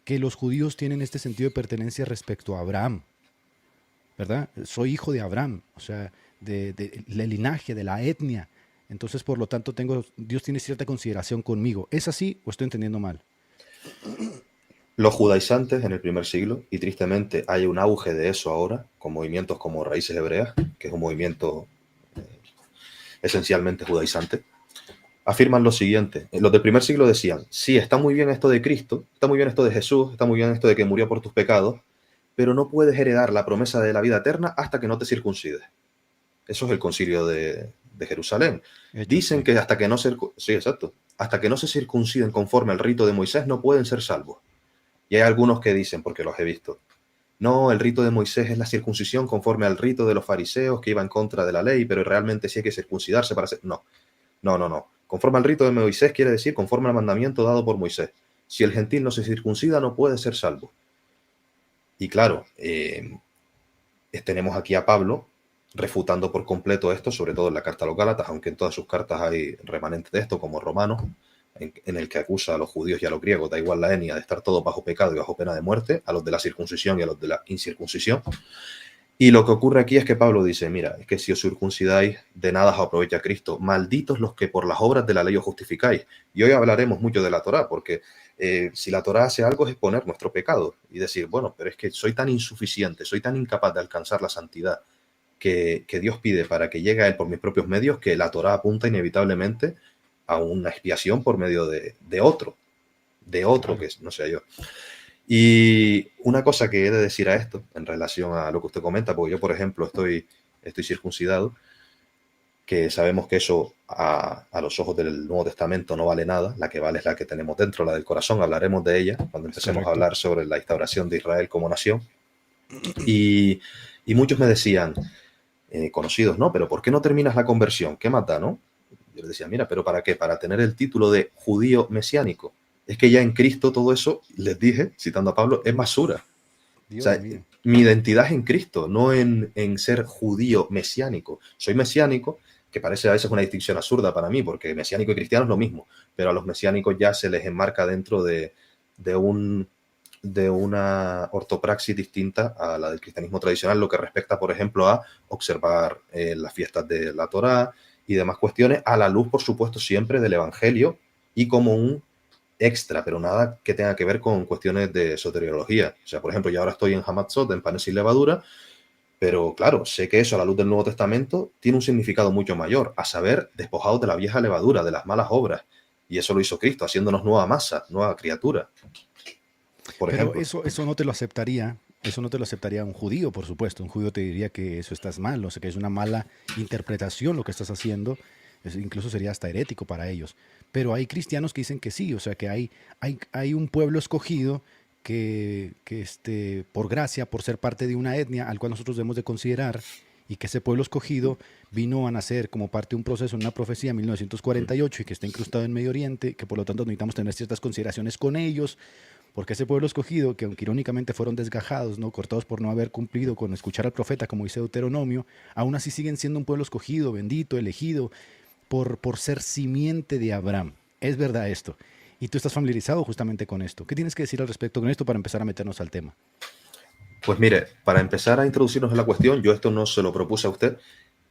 que los judíos tienen este sentido de pertenencia respecto a Abraham, ¿verdad? Soy hijo de Abraham, o sea, del linaje, de la etnia. Entonces, por lo tanto, Dios tiene cierta consideración conmigo. ¿Es así o estoy entendiendo mal? Los judaizantes en el primer siglo, y tristemente hay un auge de eso ahora, con movimientos como Raíces Hebreas, que es un movimiento esencialmente judaizante, afirman lo siguiente. Los del primer siglo decían, sí, está muy bien esto de Cristo, está muy bien esto de Jesús, está muy bien esto de que murió por tus pecados, pero no puedes heredar la promesa de la vida eterna hasta que no te circuncides. Eso es el concilio de Jerusalén. Dicen que hasta que no hasta que no se circunciden conforme al rito de Moisés no pueden ser salvos. Y hay algunos que dicen, porque los he visto, no, el rito de Moisés es la circuncisión conforme al rito de los fariseos que iba en contra de la ley, pero realmente sí hay que circuncidarse para ser... No. Conforme al rito de Moisés quiere decir conforme al mandamiento dado por Moisés. Si el gentil no se circuncida no puede ser salvo. Y claro, tenemos aquí a Pablo refutando por completo esto, sobre todo en la carta a los Gálatas, aunque en todas sus cartas hay remanentes de esto, como Romanos, en el que acusa a los judíos y a los griegos, da igual la etnia, de estar todos bajo pecado y bajo pena de muerte, a los de la circuncisión y a los de la incircuncisión. Y lo que ocurre aquí es que Pablo dice, mira, es que si os circuncidáis, de nada os aprovecha Cristo. Malditos los que por las obras de la ley os justificáis. Y hoy hablaremos mucho de la Torá, porque si la Torá hace algo es exponer nuestro pecado y decir, bueno, pero es que soy tan insuficiente, soy tan incapaz de alcanzar la santidad que Dios pide para que llegue a Él por mis propios medios, que la Torá apunta inevitablemente a una expiación por medio de otro, Claro. que no sea yo. Y una cosa que he de decir a esto, en relación a lo que usted comenta, porque yo, por ejemplo, estoy circuncidado, que sabemos que eso a los ojos del Nuevo Testamento no vale nada, la que vale es la que tenemos dentro, la del corazón, hablaremos de ella cuando Es empecemos a correcto. hablar sobre la instauración de Israel como nación. Y muchos me decían, conocidos, ¿no? Pero ¿por qué no terminas la conversión? ¿Qué mata, no? Yo les decía, mira, ¿pero para qué? Para tener el título de judío mesiánico. Es que ya en Cristo todo eso, les dije, citando a Pablo, es basura. O Dios sea, mío. mi identidad es en Cristo, no en ser judío mesiánico. Soy mesiánico, que parece a veces una distinción absurda para mí, porque mesiánico y cristiano es lo mismo, pero a los mesiánicos ya se les enmarca dentro de una ortopraxis distinta a la del cristianismo tradicional, lo que respecta, por ejemplo, a observar las fiestas de la Torá y demás cuestiones, a la luz, por supuesto, siempre del Evangelio y como un extra, pero nada que tenga que ver con cuestiones de soteriología. O sea, por ejemplo, yo ahora estoy en Hamatzot, en panes sin levadura, pero claro, sé que eso a la luz del Nuevo Testamento tiene un significado mucho mayor, a saber, despojados de la vieja levadura, de las malas obras. Y eso lo hizo Cristo, haciéndonos nueva masa, nueva criatura, por Pero ejemplo. eso no te lo aceptaría. Eso no te lo aceptaría un judío, por supuesto. Un judío te diría que eso estás mal, o sea, que es una mala interpretación lo que estás haciendo. Incluso sería hasta herético para ellos. Pero hay cristianos que dicen que sí, o sea, que hay un pueblo escogido por gracia, por ser parte de una etnia al cual nosotros debemos de considerar, y que ese pueblo escogido vino a nacer como parte de un proceso, una profecía en 1948 y que está incrustado en Medio Oriente, que por lo tanto necesitamos tener ciertas consideraciones con ellos, porque ese pueblo escogido, que aunque irónicamente fueron desgajados, ¿no? Cortados por no haber cumplido con escuchar al profeta, como dice Deuteronomio, aún así siguen siendo un pueblo escogido, bendito, elegido, por ser simiente de Abraham. Es verdad esto. Y tú estás familiarizado justamente con esto. ¿Qué tienes que decir al respecto con esto para empezar a meternos al tema? Pues mire, para empezar a introducirnos en la cuestión, yo esto no se lo propuse a usted,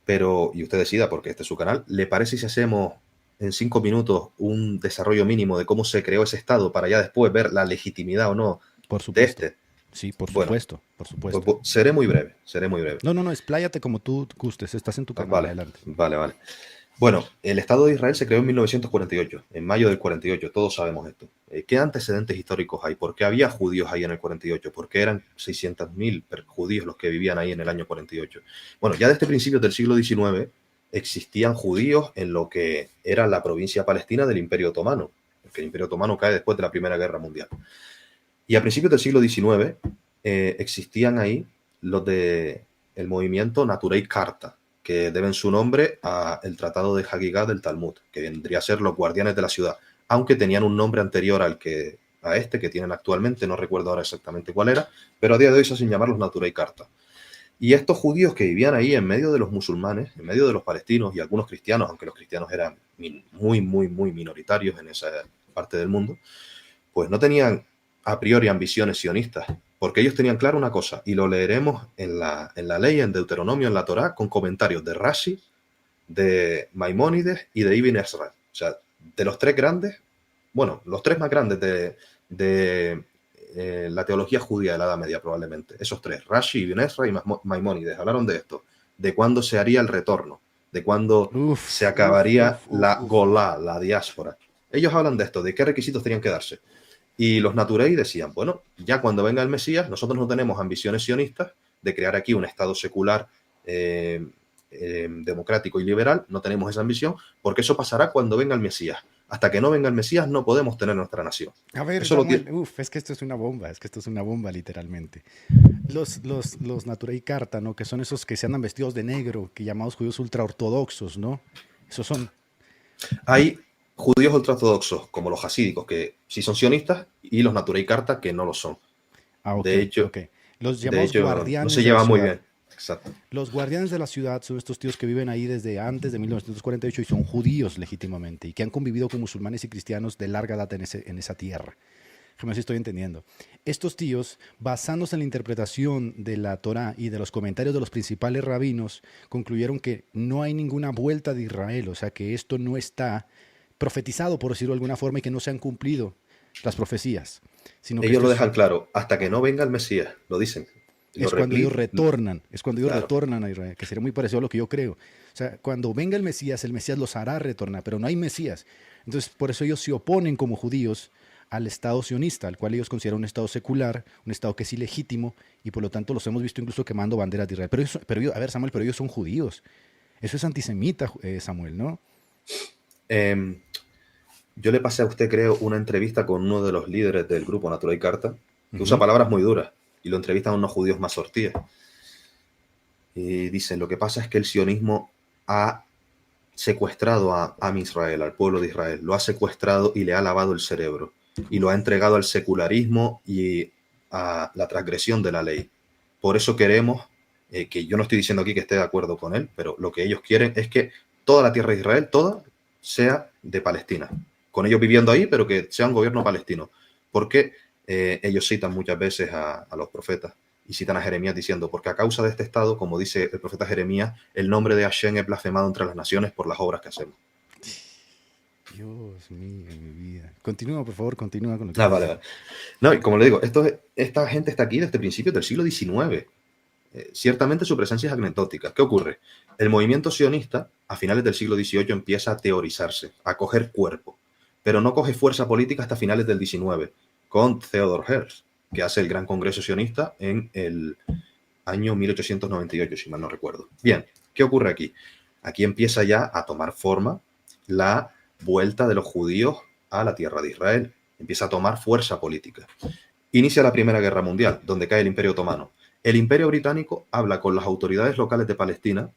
pero, y usted decida porque este es su canal, ¿le parece si hacemos en 5 minutos un desarrollo mínimo de cómo se creó ese Estado para ya después ver la legitimidad o no Por de supuesto. este? Sí, por Bueno, supuesto, por pues supuesto. seré muy breve, seré muy breve. No, no, no, expláyate como tú gustes. Estás en tu canal, Vale, adelante. vale, vale. Bueno, el Estado de Israel se creó en 1948, en mayo del 48, todos sabemos esto. ¿Qué antecedentes históricos hay? ¿Por qué había judíos ahí en el 48? ¿Por qué eran 600.000 judíos los que vivían ahí en el año 48? Bueno, ya desde principios del siglo XIX existían judíos en lo que era la provincia palestina del Imperio Otomano, porque el Imperio Otomano cae después de la Primera Guerra Mundial. Y a principios del siglo XIX existían ahí los de el movimiento Naturei Karta, que deben su nombre al Tratado de Hagigá del Talmud, que vendría a ser los guardianes de la ciudad, aunque tenían un nombre anterior a este que tienen actualmente, no recuerdo ahora exactamente cuál era, pero a día de hoy se hacen llamar los Naturei Karta. Y estos judíos que vivían ahí en medio de los musulmanes, en medio de los palestinos y algunos cristianos, aunque los cristianos eran muy, muy, muy minoritarios en esa parte del mundo, pues no tenían a priori ambiciones sionistas, porque ellos tenían claro una cosa, y lo leeremos en la ley, en Deuteronomio, en la Torá, con comentarios de Rashi, de Maimónides y de Ibn Ezra. O sea, de los tres grandes, bueno, los tres más grandes de la teología judía de la Edad Media, probablemente. Esos tres, Rashi, Ibn Ezra y Maimónides, hablaron de esto, de cuándo se haría el retorno, de cuándo se acabaría la Golá, la diáspora. Ellos hablan de esto, de qué requisitos tenían que darse. Y los Naturei decían, bueno, ya cuando venga el Mesías, nosotros no tenemos ambiciones sionistas de crear aquí un Estado secular democrático y liberal, no tenemos esa ambición, porque eso pasará cuando venga el Mesías. Hasta que no venga el Mesías no podemos tener nuestra nación. A ver, Eso Samuel, es que esto es una bomba, literalmente. Los Naturei Karta, ¿no? Que son esos que se andan vestidos de negro, que llamados judíos ultraortodoxos, ¿no? Esos son. Hay judíos ultraortodoxos, como los hasídicos, que sí son sionistas, y los Naturei Karta, que no lo son. Ah, ok, De hecho, ok. Los De llamados hecho, no guardianes se de la lleva muy ciudad. bien. Exacto. Los guardianes de la ciudad son estos tíos que viven ahí desde antes de 1948 y son judíos legítimamente y que han convivido con musulmanes y cristianos de larga data en esa tierra. Déjame ver si estoy entendiendo. Estos tíos, basándose en la interpretación de la Torá y de los comentarios de los principales rabinos, concluyeron que no hay ninguna vuelta de Israel, o sea que esto no está profetizado, por decirlo de alguna forma, y que no se han cumplido las profecías, sino que Ellos esto lo dejan claro, hasta que no venga el Mesías, lo dicen. Lo es cuando ellos replican. retornan, es cuando ellos Claro. retornan a Israel, que sería muy parecido a lo que yo creo. O sea, cuando venga el Mesías los hará retornar, pero no hay Mesías. Entonces, por eso ellos se oponen como judíos al Estado sionista, al cual ellos consideran un Estado secular, un Estado que es ilegítimo, y por lo tanto los hemos visto incluso quemando banderas de Israel. A ver, Samuel, pero ellos son judíos. Eso es antisemita, Samuel, ¿no? Eh, yo le pasé a usted, creo, una entrevista con uno de los líderes del grupo Natural y Carta, que usa Ujú. palabras muy duras, y lo entrevistan a unos judíos más sortíes. Y dicen, lo que pasa es que el sionismo ha secuestrado a Israel, al pueblo de Israel, lo ha secuestrado y le ha lavado el cerebro, y lo ha entregado al secularismo y a la transgresión de la ley. Por eso queremos, que yo no estoy diciendo aquí que esté de acuerdo con él, pero lo que ellos quieren es que toda la tierra de Israel, toda, sea de Palestina, con ellos viviendo ahí, pero que sea un gobierno palestino, porque ellos citan muchas veces a los profetas y citan a Jeremías diciendo, porque a causa de este estado, como dice el profeta Jeremías, el nombre de Hashem es blasfemado entre las naciones por las obras que hacemos. Dios mío, mi vida. Continúa, por favor, continúa con lo que Ah, estás vale, diciendo. vale. No, y como le digo, esta gente está aquí desde principios del siglo XIX. Ciertamente su presencia es anecdótica. ¿Qué ocurre? El movimiento sionista a finales del siglo XVIII empieza a teorizarse, a coger cuerpo, pero no coge fuerza política hasta finales del XIX, con Theodor Herzl, que hace el Gran Congreso Sionista en el año 1898, si mal no recuerdo. Bien, ¿qué ocurre aquí? Aquí empieza ya a tomar forma la vuelta de los judíos a la tierra de Israel. Empieza a tomar fuerza política. Inicia la Primera Guerra Mundial, donde cae el Imperio Otomano. El Imperio Británico habla con las autoridades locales de Palestina.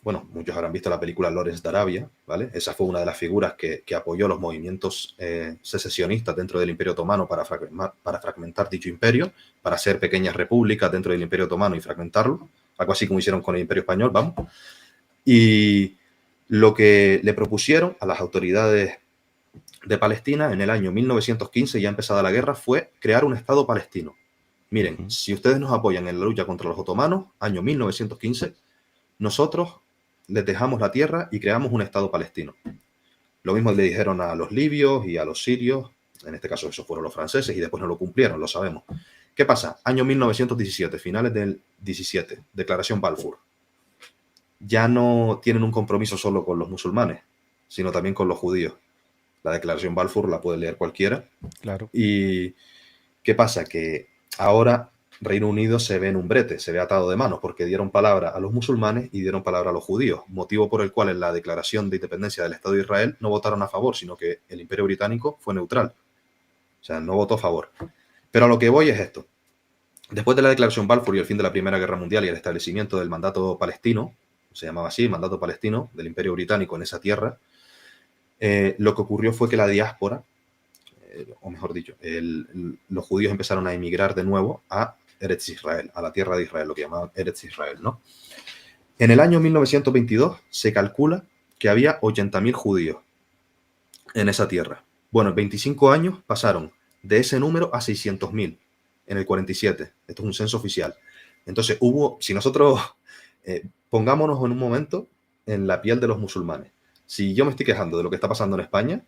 Bueno, muchos habrán visto la película Lawrence de Arabia, ¿vale? Esa fue una de las figuras que apoyó los movimientos secesionistas dentro del Imperio Otomano para fragmentar dicho imperio, para hacer pequeñas repúblicas dentro del Imperio Otomano y fragmentarlo, algo así como hicieron con el Imperio Español, vamos. Y lo que le propusieron a las autoridades de Palestina en el año 1915, ya empezada la guerra, fue crear un Estado palestino. Miren, si ustedes nos apoyan en la lucha contra los otomanos, año 1915, nosotros les dejamos la tierra y creamos un Estado palestino. Lo mismo le dijeron a los libios y a los sirios, en este caso esos fueron los franceses, y después no lo cumplieron, lo sabemos. ¿Qué pasa? Año 1917, finales del 17, Declaración Balfour. Ya no tienen un compromiso solo con los musulmanes, sino también con los judíos. La Declaración Balfour la puede leer cualquiera. Claro. ¿Y qué pasa? Que ahora Reino Unido se ve en un brete, se ve atado de manos, porque dieron palabra a los musulmanes y dieron palabra a los judíos, motivo por el cual en la Declaración de Independencia del Estado de Israel no votaron a favor, sino que el Imperio Británico fue neutral. O sea, no votó a favor. Pero a lo que voy es esto. Después de la Declaración Balfour y el fin de la Primera Guerra Mundial y el establecimiento del mandato palestino, se llamaba así, mandato palestino, del Imperio Británico en esa tierra, lo que ocurrió fue que la diáspora, o mejor dicho, los judíos empezaron a emigrar de nuevo a Eretz Israel, a la tierra de Israel, lo que llamaban Eretz Israel, ¿no? En el año 1922 se calcula que había 80.000 judíos en esa tierra. Bueno, en 25 años pasaron de ese número a 600.000 en el 47. Esto es un censo oficial. Entonces si nosotros pongámonos en un momento en la piel de los musulmanes. Si yo me estoy quejando de lo que está pasando en España,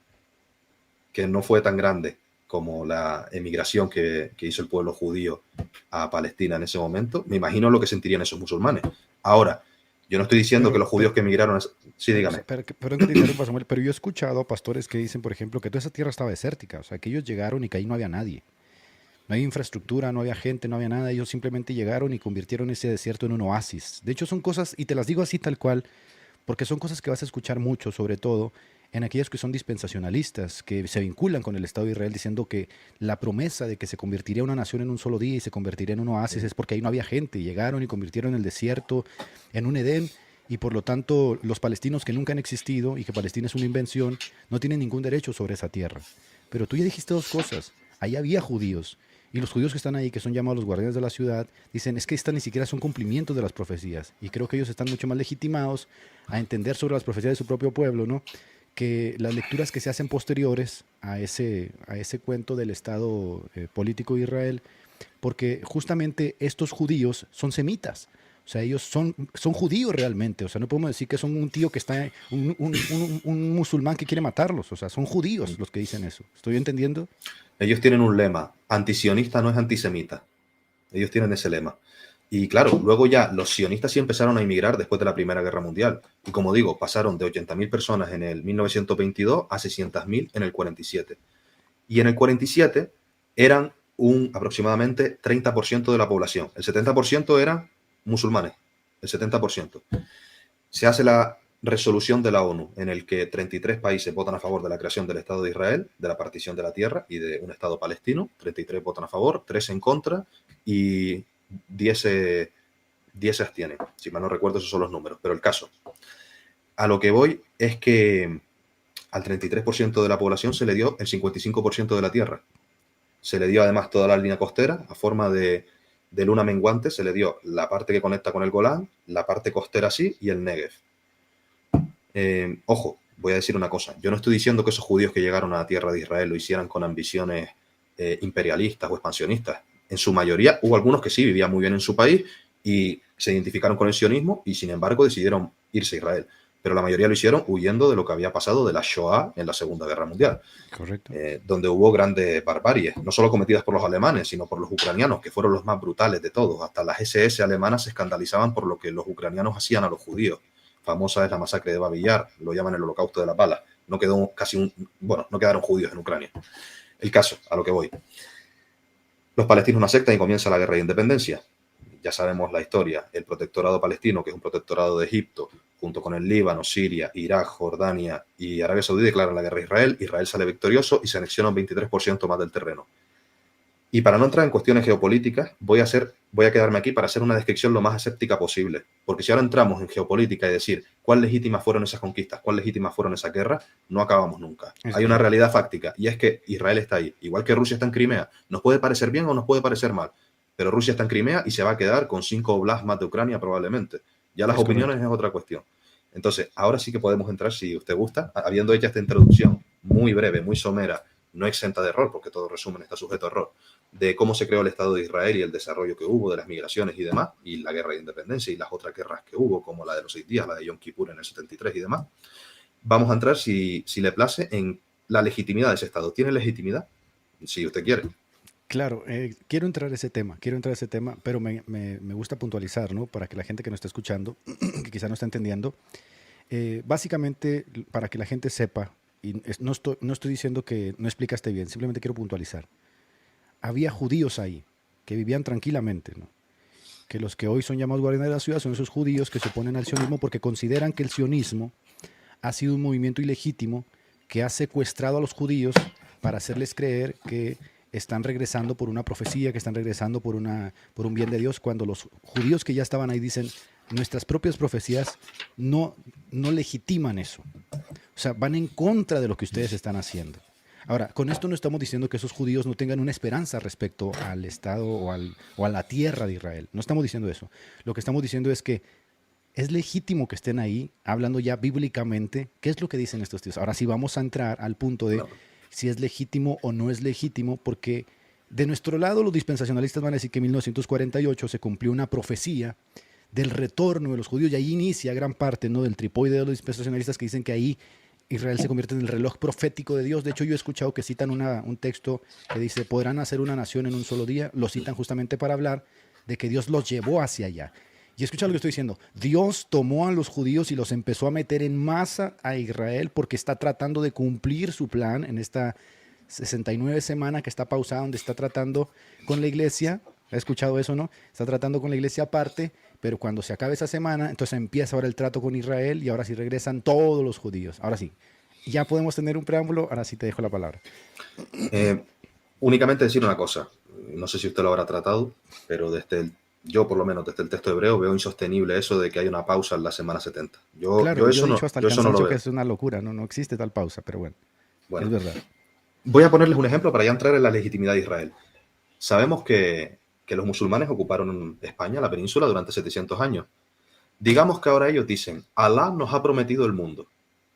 que no fue tan grande como la emigración que hizo el pueblo judío a Palestina en ese momento, me imagino lo que sentirían esos musulmanes. Ahora, yo no estoy diciendo que los judíos que emigraron... Sí, dígame. Perdón que te interrumpa, Samuel, pero yo he escuchado a pastores que dicen, por ejemplo, que toda esa tierra estaba desértica, o sea, que ellos llegaron y que ahí no había nadie. No había infraestructura, no había gente, no había nada. Ellos simplemente llegaron y convirtieron ese desierto en un oasis. De hecho, son cosas, y te las digo así tal cual, porque son cosas que vas a escuchar mucho, sobre todo en aquellas que son dispensacionalistas, que se vinculan con el Estado de Israel diciendo que la promesa de que se convertiría una nación en un solo día y se convertiría en un oasis es porque ahí no había gente. Llegaron y convirtieron el desierto en un Edén y por lo tanto los palestinos que nunca han existido y que Palestina es una invención no tienen ningún derecho sobre esa tierra. Pero tú ya dijiste dos cosas. Ahí había judíos Y los judíos que están ahí, que son llamados los guardianes de la ciudad, dicen, es que estas ni siquiera son cumplimientos de las profecías. Y creo que ellos están mucho más legitimados a entender sobre las profecías de su propio pueblo, ¿no? Que las lecturas que se hacen posteriores a ese cuento del Estado político de Israel, porque justamente estos judíos son semitas. O sea, ellos son judíos realmente. O sea, no podemos decir que son un tío que está, un musulmán que quiere matarlos. O sea, son judíos los que dicen eso. ¿Estoy entendiendo? Ellos tienen un lema, antisionista no es antisemita. Ellos tienen ese lema. Y claro, luego ya los sionistas sí empezaron a emigrar después de la Primera Guerra Mundial. Y como digo, pasaron de 80.000 personas en el 1922 a 600.000 en el 47. Y en el 47 eran aproximadamente 30% de la población. El 70% eran musulmanes, el 70%. Se hace la resolución de la ONU en el que 33 países votan a favor de la creación del Estado de Israel, de la partición de la tierra y de un Estado palestino. 33 votan a favor, 3 en contra y 10 se abstienen. Si mal no recuerdo, esos son los números. Pero el caso, a lo que voy es que al 33% de la población se le dio el 55% de la tierra. Se le dio además toda la línea costera a forma de luna menguante. Se le dio la parte que conecta con el Golán, la parte costera así y el Negev. Ojo, voy a decir una cosa. Yo no estoy diciendo que esos judíos que llegaron a la tierra de Israel lo hicieran con ambiciones imperialistas o expansionistas. En su mayoría hubo algunos que sí vivían muy bien en su país y se identificaron con el sionismo y sin embargo decidieron irse a Israel. Pero la mayoría lo hicieron huyendo de lo que había pasado de la Shoah en la Segunda Guerra Mundial. Correcto. Donde hubo grandes barbaries, no solo cometidas por los alemanes, sino por los ucranianos, que fueron los más brutales de todos. Hasta las SS alemanas se escandalizaban por lo que los ucranianos hacían a los judíos. Famosa es la masacre de Babi Yar, lo llaman el Holocausto de las Balas. No quedaron judíos en Ucrania. El caso, a lo que voy. Los palestinos no aceptan y comienza la guerra de independencia. Ya sabemos la historia. El protectorado palestino, que es un protectorado de Egipto, junto con el Líbano, Siria, Irak, Jordania y Arabia Saudí, declaran la guerra a Israel. Israel sale victorioso y se anexiona un 23% más del terreno. Y para no entrar en cuestiones geopolíticas, voy a quedarme aquí para hacer una descripción lo más aséptica posible. Porque si ahora entramos en geopolítica y decir cuán legítimas fueron esas conquistas, cuán legítimas fueron esas guerras, no acabamos nunca. Hay una realidad fáctica y es que Israel está ahí. Igual que Rusia está en Crimea. Nos puede parecer bien o nos puede parecer mal. Pero Rusia está en Crimea y se va a quedar con 5 oblasts más de Ucrania probablemente. Ya las opiniones es otra cuestión. Entonces, ahora sí que podemos entrar, si usted gusta, habiendo hecho esta introducción muy breve, muy somera, no exenta de error, porque todo resumen está sujeto a error, de cómo se creó el Estado de Israel y el desarrollo que hubo, de las migraciones y demás, y la guerra de independencia y las otras guerras que hubo, como la de los 6 días, la de Yom Kippur en el 73 y demás. Vamos a entrar, si le place, en la legitimidad de ese Estado. ¿Tiene legitimidad? Si usted quiere. Claro, quiero entrar a ese tema, pero me gusta puntualizar, ¿no? Para que la gente que nos está escuchando, que quizá no está entendiendo, básicamente para que la gente sepa, y no estoy diciendo que no explicaste bien, simplemente quiero puntualizar. Había judíos ahí que vivían tranquilamente, ¿no? Que los que hoy son llamados guardianes de la ciudad son esos judíos que se oponen al sionismo porque consideran que el sionismo ha sido un movimiento ilegítimo que ha secuestrado a los judíos para hacerles creer que están regresando por una profecía, que están regresando por un bien de Dios, cuando los judíos que ya estaban ahí dicen, nuestras propias profecías no legitiman eso. O sea, van en contra de lo que ustedes están haciendo. Ahora, con esto no estamos diciendo que esos judíos no tengan una esperanza respecto al Estado o a la tierra de Israel. No estamos diciendo eso. Lo que estamos diciendo es que es legítimo que estén ahí, hablando ya bíblicamente, qué es lo que dicen estos tíos. Ahora sí vamos a entrar al punto de si es legítimo o no es legítimo, porque de nuestro lado los dispensacionalistas van a decir que en 1948 se cumplió una profecía del retorno de los judíos y ahí inicia gran parte, ¿no?, del tripoide de los dispensacionalistas que dicen que ahí Israel se convierte en el reloj profético de Dios. De hecho, yo he escuchado que citan un texto que dice, podrán hacer una nación en un solo día. Lo citan justamente para hablar de que Dios los llevó hacia allá. Y escucha lo que estoy diciendo. Dios tomó a los judíos y los empezó a meter en masa a Israel porque está tratando de cumplir su plan en esta 69 semana que está pausada, donde está tratando con la iglesia. ¿Ha escuchado eso, no? Está tratando con la iglesia aparte, pero cuando se acabe esa semana, entonces empieza ahora el trato con Israel y ahora sí regresan todos los judíos. Ahora sí, ya podemos tener un preámbulo, ahora sí te dejo la palabra. Únicamente decir una cosa, no sé si usted lo habrá tratado, pero yo por lo menos desde el texto hebreo veo insostenible eso de que hay una pausa en la semana 70. Claro, yo he dicho hasta el cansancio que es una locura, no existe tal pausa, pero bueno, es verdad. Voy a ponerles un ejemplo para ya entrar en la legitimidad de Israel. Sabemos que los musulmanes ocuparon España, la península, durante 700 años. Digamos que ahora ellos dicen, Alá nos ha prometido el mundo.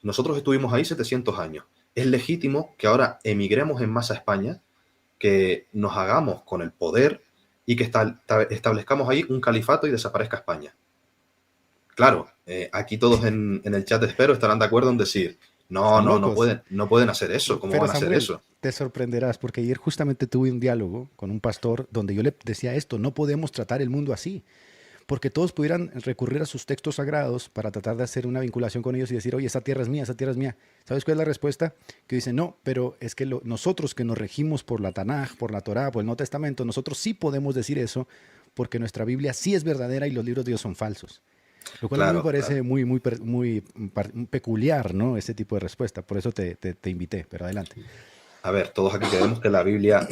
Nosotros estuvimos ahí 700 años. Es legítimo que ahora emigremos en masa a España, que nos hagamos con el poder y que establezcamos ahí un califato y desaparezca España. Claro, aquí todos en el chat espero estarán de acuerdo en decir, Están locos. no pueden hacer eso. ¿Cómo Pero van a hacer Samuel, eso? te sorprenderás porque ayer justamente tuve un diálogo con un pastor donde yo le decía esto, no podemos tratar el mundo así, porque todos pudieran recurrir a sus textos sagrados para tratar de hacer una vinculación con ellos y decir, oye, esa tierra es mía, esa tierra es mía. ¿Sabes cuál es la respuesta? Que dicen, no, pero es que nosotros que nos regimos por la Tanaj, por la Torá, por el Nuevo Testamento, nosotros sí podemos decir eso porque nuestra Biblia sí es verdadera y los libros de Dios son falsos. Lo cual a mí me Claro, parece claro. muy peculiar, ¿no? Ese tipo de respuesta. Por eso te invité, pero adelante. A ver, todos aquí creemos que la Biblia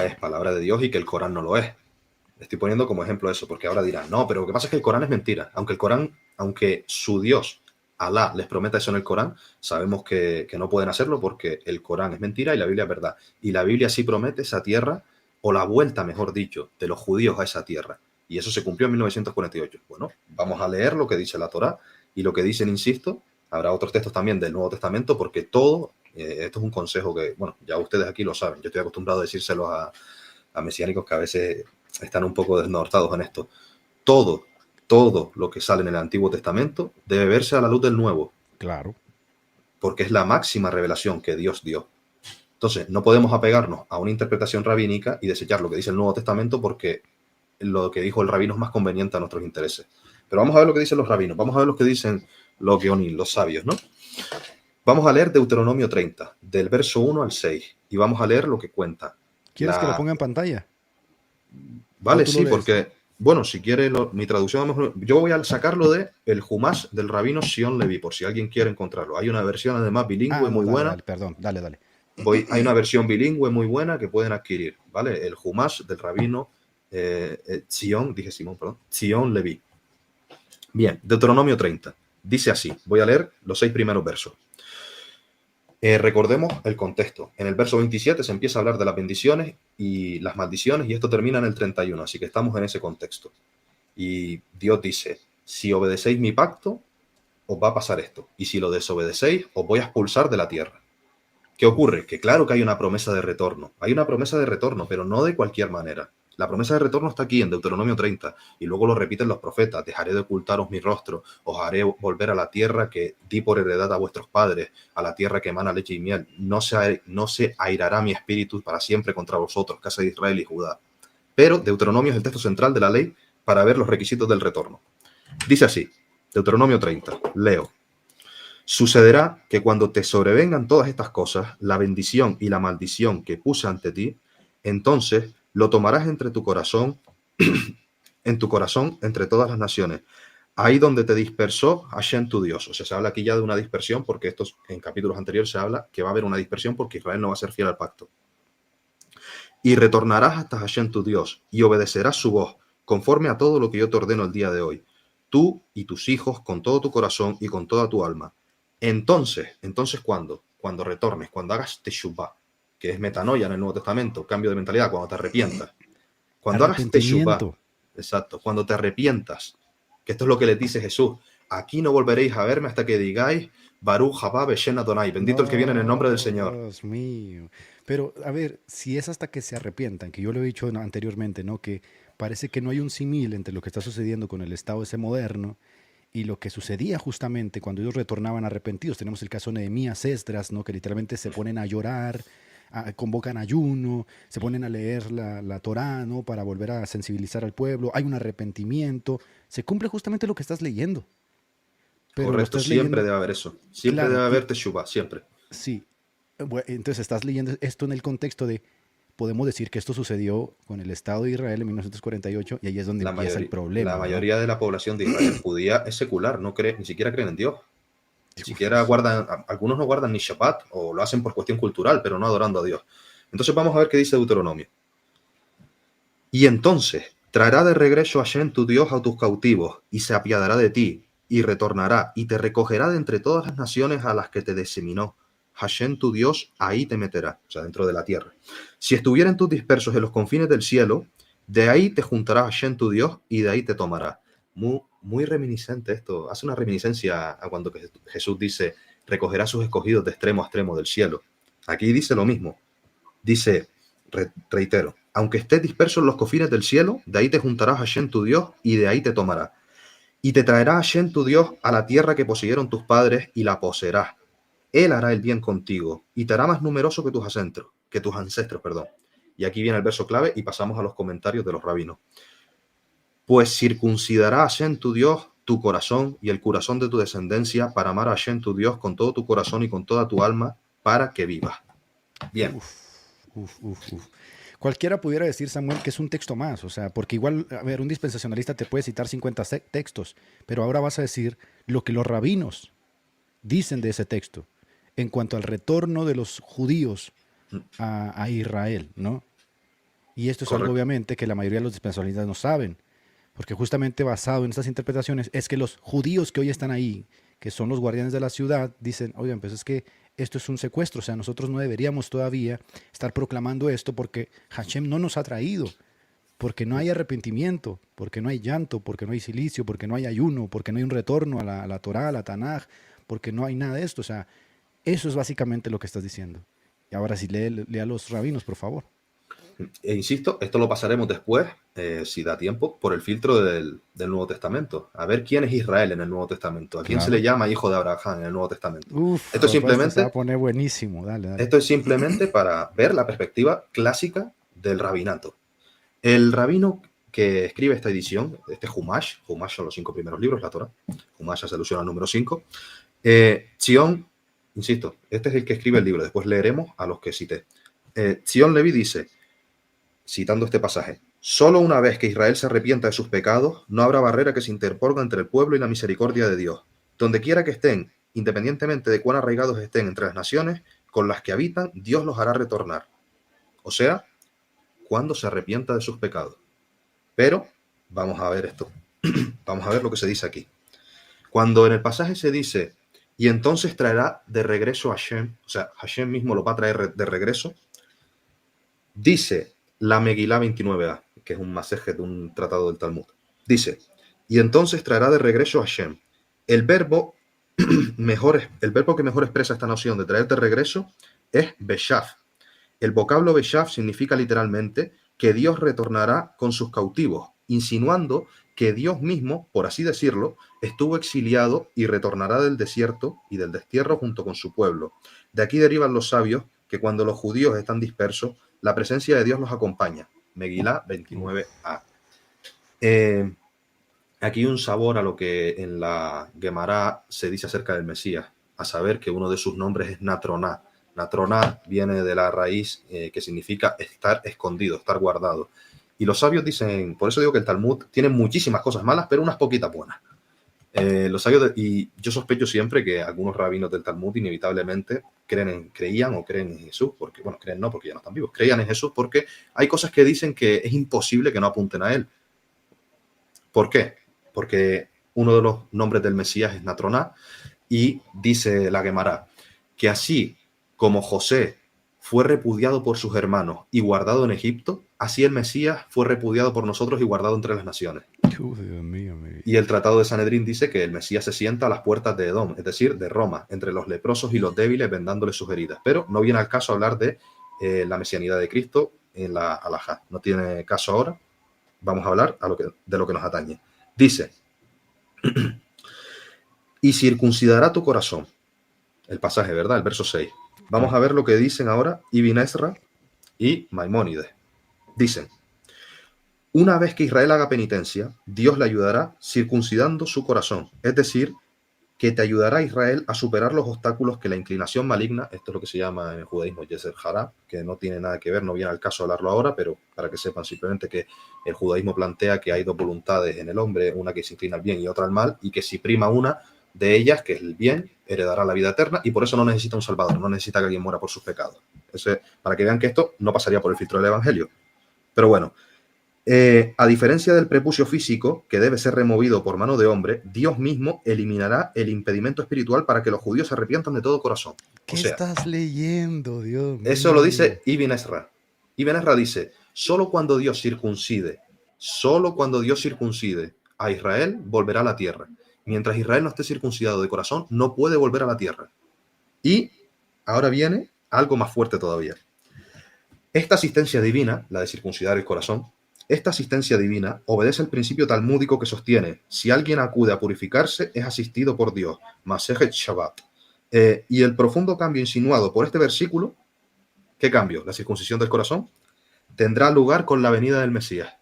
es palabra de Dios y que el Corán no lo es. Estoy poniendo como ejemplo eso, porque ahora dirán, no, pero lo que pasa es que el Corán es mentira. Aunque su Dios, Alá, les prometa eso en el Corán, sabemos que no pueden hacerlo porque el Corán es mentira y la Biblia es verdad. Y la Biblia sí promete esa tierra, o la vuelta, mejor dicho, de los judíos a esa tierra. Y eso se cumplió en 1948. Bueno, vamos a leer lo que dice la Torá y lo que dicen, insisto, habrá otros textos también del Nuevo Testamento, porque todo, esto es un consejo que, bueno, ya ustedes aquí lo saben, yo estoy acostumbrado a decírselo a mesiánicos que a veces están un poco desnortados en esto. Todo, todo lo que sale en el Antiguo Testamento debe verse a la luz del Nuevo, Claro. porque es la máxima revelación que Dios dio. Entonces, no podemos apegarnos a una interpretación rabínica y desechar lo que dice el Nuevo Testamento porque lo que dijo el rabino es más conveniente a nuestros intereses. Pero vamos a ver lo que dicen los rabinos, vamos a ver lo que dicen los geonim, los sabios, ¿no? Vamos a leer Deuteronomio 30, del verso 1 al 6, y vamos a leer lo que cuenta. ¿Quieres que lo ponga en pantalla? ¿O Vale, tú lo sí, lees? porque, bueno, si quiere, mi traducción, a lo mejor, yo voy a sacarlo de el Humash del rabino Sion Levi, por si alguien quiere encontrarlo. Hay una versión además bilingüe No, muy dale, buena. dale, perdón, dale. Hay una versión bilingüe muy buena que pueden adquirir, ¿vale? El Humash del rabino Sion Levi. Bien, Deuteronomio 30. Dice así, voy a leer los 6 primeros versos. Recordemos el contexto. En el verso 27 se empieza a hablar de las bendiciones y las maldiciones y esto termina en el 31, así que estamos en ese contexto. Y Dios dice, si obedecéis mi pacto, os va a pasar esto. Y si lo desobedecéis, os voy a expulsar de la tierra. ¿Qué ocurre? Que claro que hay una promesa de retorno. Hay una promesa de retorno, pero no de cualquier manera. La promesa de retorno está aquí en Deuteronomio 30 y luego lo repiten los profetas. Dejaré de ocultaros mi rostro, os haré volver a la tierra que di por heredad a vuestros padres, a la tierra que emana leche y miel. No se airará mi espíritu para siempre contra vosotros, casa de Israel y Judá. Pero Deuteronomio es el texto central de la ley para ver los requisitos del retorno. Dice así, Deuteronomio 30, leo. Sucederá que cuando te sobrevengan todas estas cosas, la bendición y la maldición que puse ante ti, entonces lo tomarás entre tu corazón, en tu corazón entre todas las naciones, ahí donde te dispersó Hashem tu Dios. O sea, se habla aquí ya de una dispersión, porque en capítulos anteriores se habla que va a haber una dispersión porque Israel no va a ser fiel al pacto. Y retornarás hasta Hashem tu Dios, y obedecerás su voz, conforme a todo lo que yo te ordeno el día de hoy, tú y tus hijos con todo tu corazón y con toda tu alma. Entonces, ¿cuándo? Cuando retornes, cuando hagas teshuvah, que es metanoia en el Nuevo Testamento, cambio de mentalidad, cuando te arrepientas. Cuando hagas teshuvah, Arrepentimiento. exacto, cuando te arrepientas, que esto es lo que les dice Jesús, aquí no volveréis a verme hasta que digáis, Baruch haba beshen Adonai, bendito el que viene en el nombre del No, Señor. Dios mío. Pero, a ver, si es hasta que se arrepientan, que yo lo he dicho anteriormente, ¿no? Que parece que no hay un símil entre lo que está sucediendo con el Estado ese moderno y lo que sucedía justamente cuando ellos retornaban arrepentidos. Tenemos el caso de Nehemías, Esdras, ¿no? Que literalmente se ponen a llorar, convocan ayuno, se ponen a leer la Torá, ¿no? Para volver a sensibilizar al pueblo. Hay un arrepentimiento. Se cumple justamente lo que estás leyendo. Pero lo Correcto, estás siempre leyendo, debe haber eso. Siempre claro, debe y haber teshuvah, siempre. sí. Entonces estás leyendo esto en el contexto de, podemos decir que esto sucedió con el Estado de Israel en 1948 y ahí es donde empieza el La problema, ¿no? mayoría de la población de Israel judía es secular, no cree, ni siquiera creen en Dios. Ni Uf, siquiera guardan, algunos no guardan ni Shabbat o lo hacen por cuestión cultural, pero no adorando a Dios. Entonces vamos a ver qué dice Deuteronomio. Y entonces traerá de regreso a Hashem tu Dios a tus cautivos y se apiadará de ti y retornará y te recogerá de entre todas las naciones a las que te diseminó. Hashem tu Dios ahí te meterá, o sea, dentro de la tierra. Si estuvieren tus dispersos en los confines del cielo, de ahí te juntará Hashem tu Dios y de ahí te tomará. Muy reminiscente esto, hace una reminiscencia a cuando Jesús dice, recogerá a sus escogidos de extremo a extremo del cielo. Aquí dice lo mismo, dice, reitero, aunque estés disperso en los confines del cielo, de ahí te juntará Hashem tu Dios y de ahí te tomará. Y te traerá Hashem tu Dios a la tierra que poseyeron tus padres y la poseerás. Él hará el bien contigo y te hará más numeroso que tus ancestros. Y aquí viene el verso clave y pasamos a los comentarios de los rabinos. Pues circuncidará a Hashem tu Dios tu corazón y el corazón de tu descendencia para amar a Hashem tu Dios con todo tu corazón y con toda tu alma para que vivas. Bien. Cualquiera pudiera decir, Samuel, que es un texto más, o sea, porque igual, a ver, un dispensacionalista te puede citar 50 textos, pero ahora vas a decir lo que los rabinos dicen de ese texto en cuanto al retorno de los judíos a Israel, ¿no? Y esto es algo, obviamente, que la mayoría de los dispensacionalistas no saben, porque justamente basado en estas interpretaciones es que los judíos que hoy están ahí, que son los guardianes de la ciudad, dicen, oigan, pues es que esto es un secuestro, o sea, nosotros no deberíamos todavía estar proclamando esto porque Hashem no nos ha traído, porque no hay arrepentimiento, porque no hay llanto, porque no hay silicio, porque no hay ayuno, porque no hay un retorno a la Torá, a la Tanaj, porque no hay nada de esto, o sea, eso es básicamente lo que estás diciendo. Y ahora sí, lee a los rabinos, por favor. E insisto, esto lo pasaremos después, si da tiempo, por el filtro del Nuevo Testamento. A ver quién es Israel en el Nuevo Testamento. ¿A quién se le llama hijo de Abraham en el Nuevo Testamento? Esto simplemente se va a poner buenísimo. Dale. Esto es simplemente para ver la perspectiva clásica del rabinato. El rabino que escribe esta edición, este Humash son los 5 primeros libros, la Torah. Humash hace alusión al número 5. Zion, insisto, este es el que escribe el libro. Después leeremos a los que cité. Zion Levi dice, citando este pasaje, solo una vez que Israel se arrepienta de sus pecados, no habrá barrera que se interponga entre el pueblo y la misericordia de Dios. Donde quiera que estén, independientemente de cuán arraigados estén entre las naciones con las que habitan, Dios los hará retornar. O sea, cuando se arrepienta de sus pecados. Pero, vamos a ver esto. Vamos a ver lo que se dice aquí. Cuando en el pasaje se dice, y entonces traerá de regreso a Hashem, o sea, Hashem mismo lo va a traer de regreso, dice la Megilá 29a, que es un maseje de un tratado del Talmud. Dice, y entonces traerá de regreso a Hashem. El verbo que mejor expresa esta noción de traer de regreso es Beshaf. El vocablo Beshaf significa literalmente que Dios retornará con sus cautivos, insinuando que Dios mismo, por así decirlo, estuvo exiliado y retornará del desierto y del destierro junto con su pueblo. De aquí derivan los sabios que cuando los judíos están dispersos, la presencia de Dios los acompaña. Megilá 29a. Aquí un sabor a lo que en la Gemara se dice acerca del Mesías, a saber que uno de sus nombres es Natroná. Natroná viene de la raíz que significa estar escondido, estar guardado. Y los sabios dicen, por eso digo que el Talmud tiene muchísimas cosas malas, pero unas poquitas buenas. Los sabios y yo sospecho siempre que algunos rabinos del Talmud inevitablemente creían o creen en Jesús, porque, bueno, creen no, porque ya no están vivos, creían en Jesús porque hay cosas que dicen que es imposible que no apunten a él. ¿Por qué? Porque uno de los nombres del Mesías es Natroná y dice la Gemara que así como José fue repudiado por sus hermanos y guardado en Egipto, así el Mesías fue repudiado por nosotros y guardado entre las naciones. Dios mío. Y el Tratado de Sanedrín dice que el Mesías se sienta a las puertas de Edom, es decir, de Roma, entre los leprosos y los débiles, vendándoles sus heridas. Pero no viene al caso hablar de la mesianidad de Cristo en la halajá. No tiene caso ahora. Vamos a hablar de lo que nos atañe. Dice, y circuncidará tu corazón. El pasaje, ¿verdad? El verso 6. Vamos a ver lo que dicen ahora Ibn Ezra y Maimónides. Dicen, una vez que Israel haga penitencia, Dios le ayudará circuncidando su corazón. Es decir, que te ayudará a Israel a superar los obstáculos que la inclinación maligna, esto es lo que se llama en el judaísmo Yeser Hará, que no tiene nada que ver, no viene al caso hablarlo ahora, pero para que sepan simplemente que el judaísmo plantea que hay dos voluntades en el hombre, una que se inclina al bien y otra al mal, y que si prima una de ellas, que es el bien, heredará la vida eterna, y por eso no necesita un salvador, no necesita que alguien muera por sus pecados. Para que vean que esto no pasaría por el filtro del evangelio. Pero bueno, A diferencia del prepucio físico, que debe ser removido por mano de hombre, Dios mismo eliminará el impedimento espiritual para que los judíos se arrepientan de todo corazón. ¿Qué estás leyendo, Dios mío? Eso lo dice Ibn Ezra. Ibn Ezra dice, solo cuando Dios circuncide a Israel, volverá a la tierra. Mientras Israel no esté circuncidado de corazón, no puede volver a la tierra. Y ahora viene algo más fuerte todavía. Esta asistencia divina, la de circuncidar el corazón, esta asistencia divina obedece al principio talmúdico que sostiene: si alguien acude a purificarse, es asistido por Dios. Masejet Shabbat. Y el profundo cambio insinuado por este versículo, ¿qué cambio? La circuncisión del corazón, tendrá lugar con la venida del Mesías.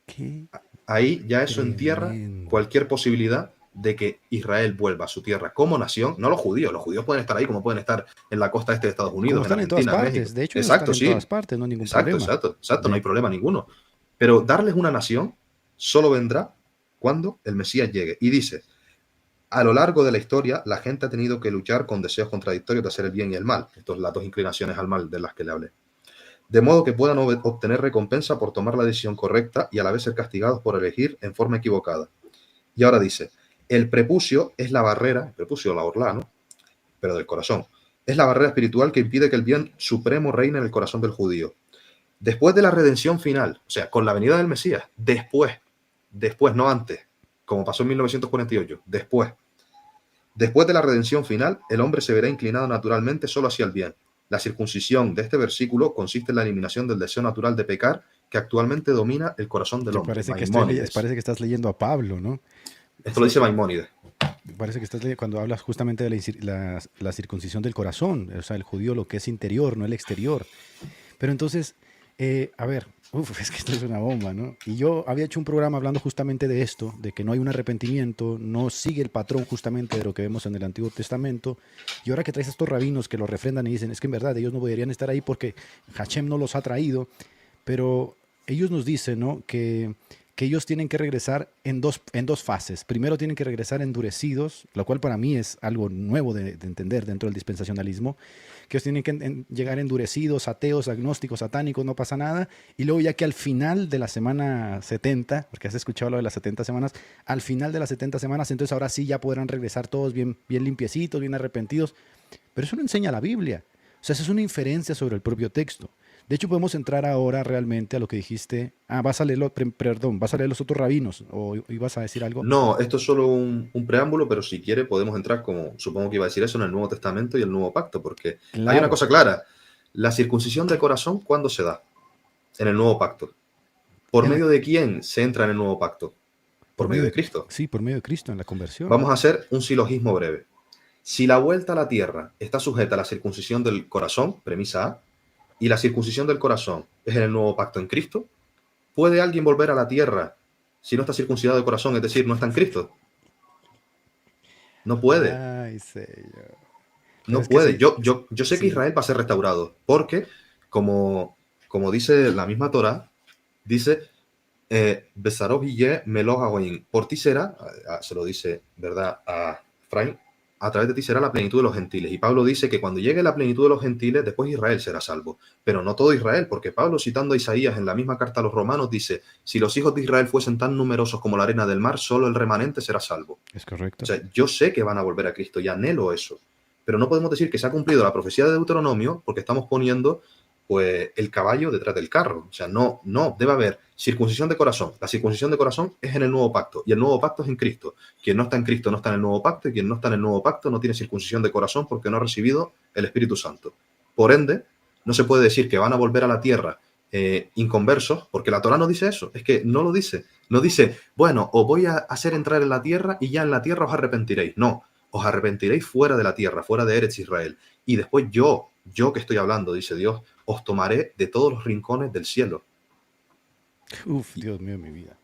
¿Qué? Ahí ya eso entierra cualquier posibilidad de que Israel vuelva a su tierra como nación, no los judíos pueden estar ahí como pueden estar en la costa este de Estados Unidos, como están en todas partes, de hecho exacto, están en todas partes, no hay ningún problema. Exacto, no hay problema ninguno. Pero darles una nación solo vendrá cuando el Mesías llegue. Y dice, a lo largo de la historia, la gente ha tenido que luchar con deseos contradictorios de hacer el bien y el mal. Estas son las dos inclinaciones al mal de las que le hablé. De modo que puedan obtener recompensa por tomar la decisión correcta y a la vez ser castigados por elegir en forma equivocada. Y ahora dice, el prepucio es la barrera, el prepucio la orla, ¿no? Pero del corazón. Es la barrera espiritual que impide que el bien supremo reine en el corazón del judío. Después de la redención final, o sea, con la venida del Mesías, después, no antes, como pasó en 1948, después de la redención final, el hombre se verá inclinado naturalmente solo hacia el bien. La circuncisión de este versículo consiste en la eliminación del deseo natural de pecar que actualmente domina el corazón del hombre. Parece que estás leyendo a Pablo, ¿no? Esto lo dice Maimónides. Parece que estás leyendo cuando hablas justamente de la circuncisión del corazón, o sea, el judío lo que es interior, no el exterior. Pero entonces, a ver, es que esto es una bomba, ¿no? Y yo había hecho un programa hablando justamente de esto, de que no hay un arrepentimiento, no sigue el patrón justamente de lo que vemos en el Antiguo Testamento. Y ahora que traes a estos rabinos que lo refrendan y dicen, es que en verdad ellos no deberían estar ahí porque Hashem no los ha traído, pero ellos nos dicen, ¿no?, que ellos tienen que regresar en dos fases. Primero tienen que regresar endurecidos, lo cual para mí es algo nuevo de entender dentro del dispensacionalismo, que ellos tienen que llegar endurecidos, ateos, agnósticos, satánicos, no pasa nada, y luego ya que al final de la semana 70, porque has escuchado lo de las 70 semanas, al final de las 70 semanas, entonces ahora sí ya podrán regresar todos bien limpiecitos, bien arrepentidos, pero eso no enseña la Biblia, o sea, eso es una inferencia sobre el propio texto. De hecho, podemos entrar ahora realmente a lo que dijiste. ¿Vas a leer los otros rabinos? ¿O ibas a decir algo? No, esto es solo un preámbulo, pero si quiere podemos entrar, como supongo que iba a decir eso, en el Nuevo Testamento y el Nuevo Pacto, porque claro, hay una cosa clara. La circuncisión del corazón, ¿cuándo se da? En el Nuevo Pacto. ¿Por medio de quién se entra en el Nuevo Pacto? Por medio de Cristo. Sí, por medio de Cristo, en la conversión. Vamos a hacer un silogismo breve. Si la vuelta a la tierra está sujeta a la circuncisión del corazón, premisa A, y la circuncisión del corazón es en el nuevo pacto en Cristo, ¿puede alguien volver a la tierra si no está circuncidado de corazón, es decir, no está en Cristo? No puede. Ay, Señor. No puede. Yo sé que Israel va a ser restaurado, porque, como dice la misma Torá, dice, Besarov Ye Meloh Hagoyim, por ti será, se lo dice, ¿verdad?, a Efraín, a través de ti será la plenitud de los gentiles. Y Pablo dice que cuando llegue la plenitud de los gentiles, después Israel será salvo. Pero no todo Israel, porque Pablo, citando a Isaías en la misma carta a los romanos, dice, si los hijos de Israel fuesen tan numerosos como la arena del mar, solo el remanente será salvo. Es correcto. O sea, yo sé que van a volver a Cristo y anhelo eso. Pero no podemos decir que se ha cumplido la profecía de Deuteronomio porque estamos poniendo pues el caballo detrás del carro. O sea, no, debe haber circuncisión de corazón. La circuncisión de corazón es en el nuevo pacto, y el nuevo pacto es en Cristo. Quien no está en Cristo no está en el nuevo pacto, y quien no está en el nuevo pacto no tiene circuncisión de corazón porque no ha recibido el Espíritu Santo. Por ende, no se puede decir que van a volver a la tierra inconversos, porque la Torá no dice eso. Es que no lo dice. No dice, bueno, os voy a hacer entrar en la tierra y ya en la tierra os arrepentiréis. No, os arrepentiréis fuera de la tierra, fuera de Eretz Israel. Y después yo que estoy hablando, dice Dios, os tomaré de todos los rincones del cielo. Uf, Dios mío, mi vida.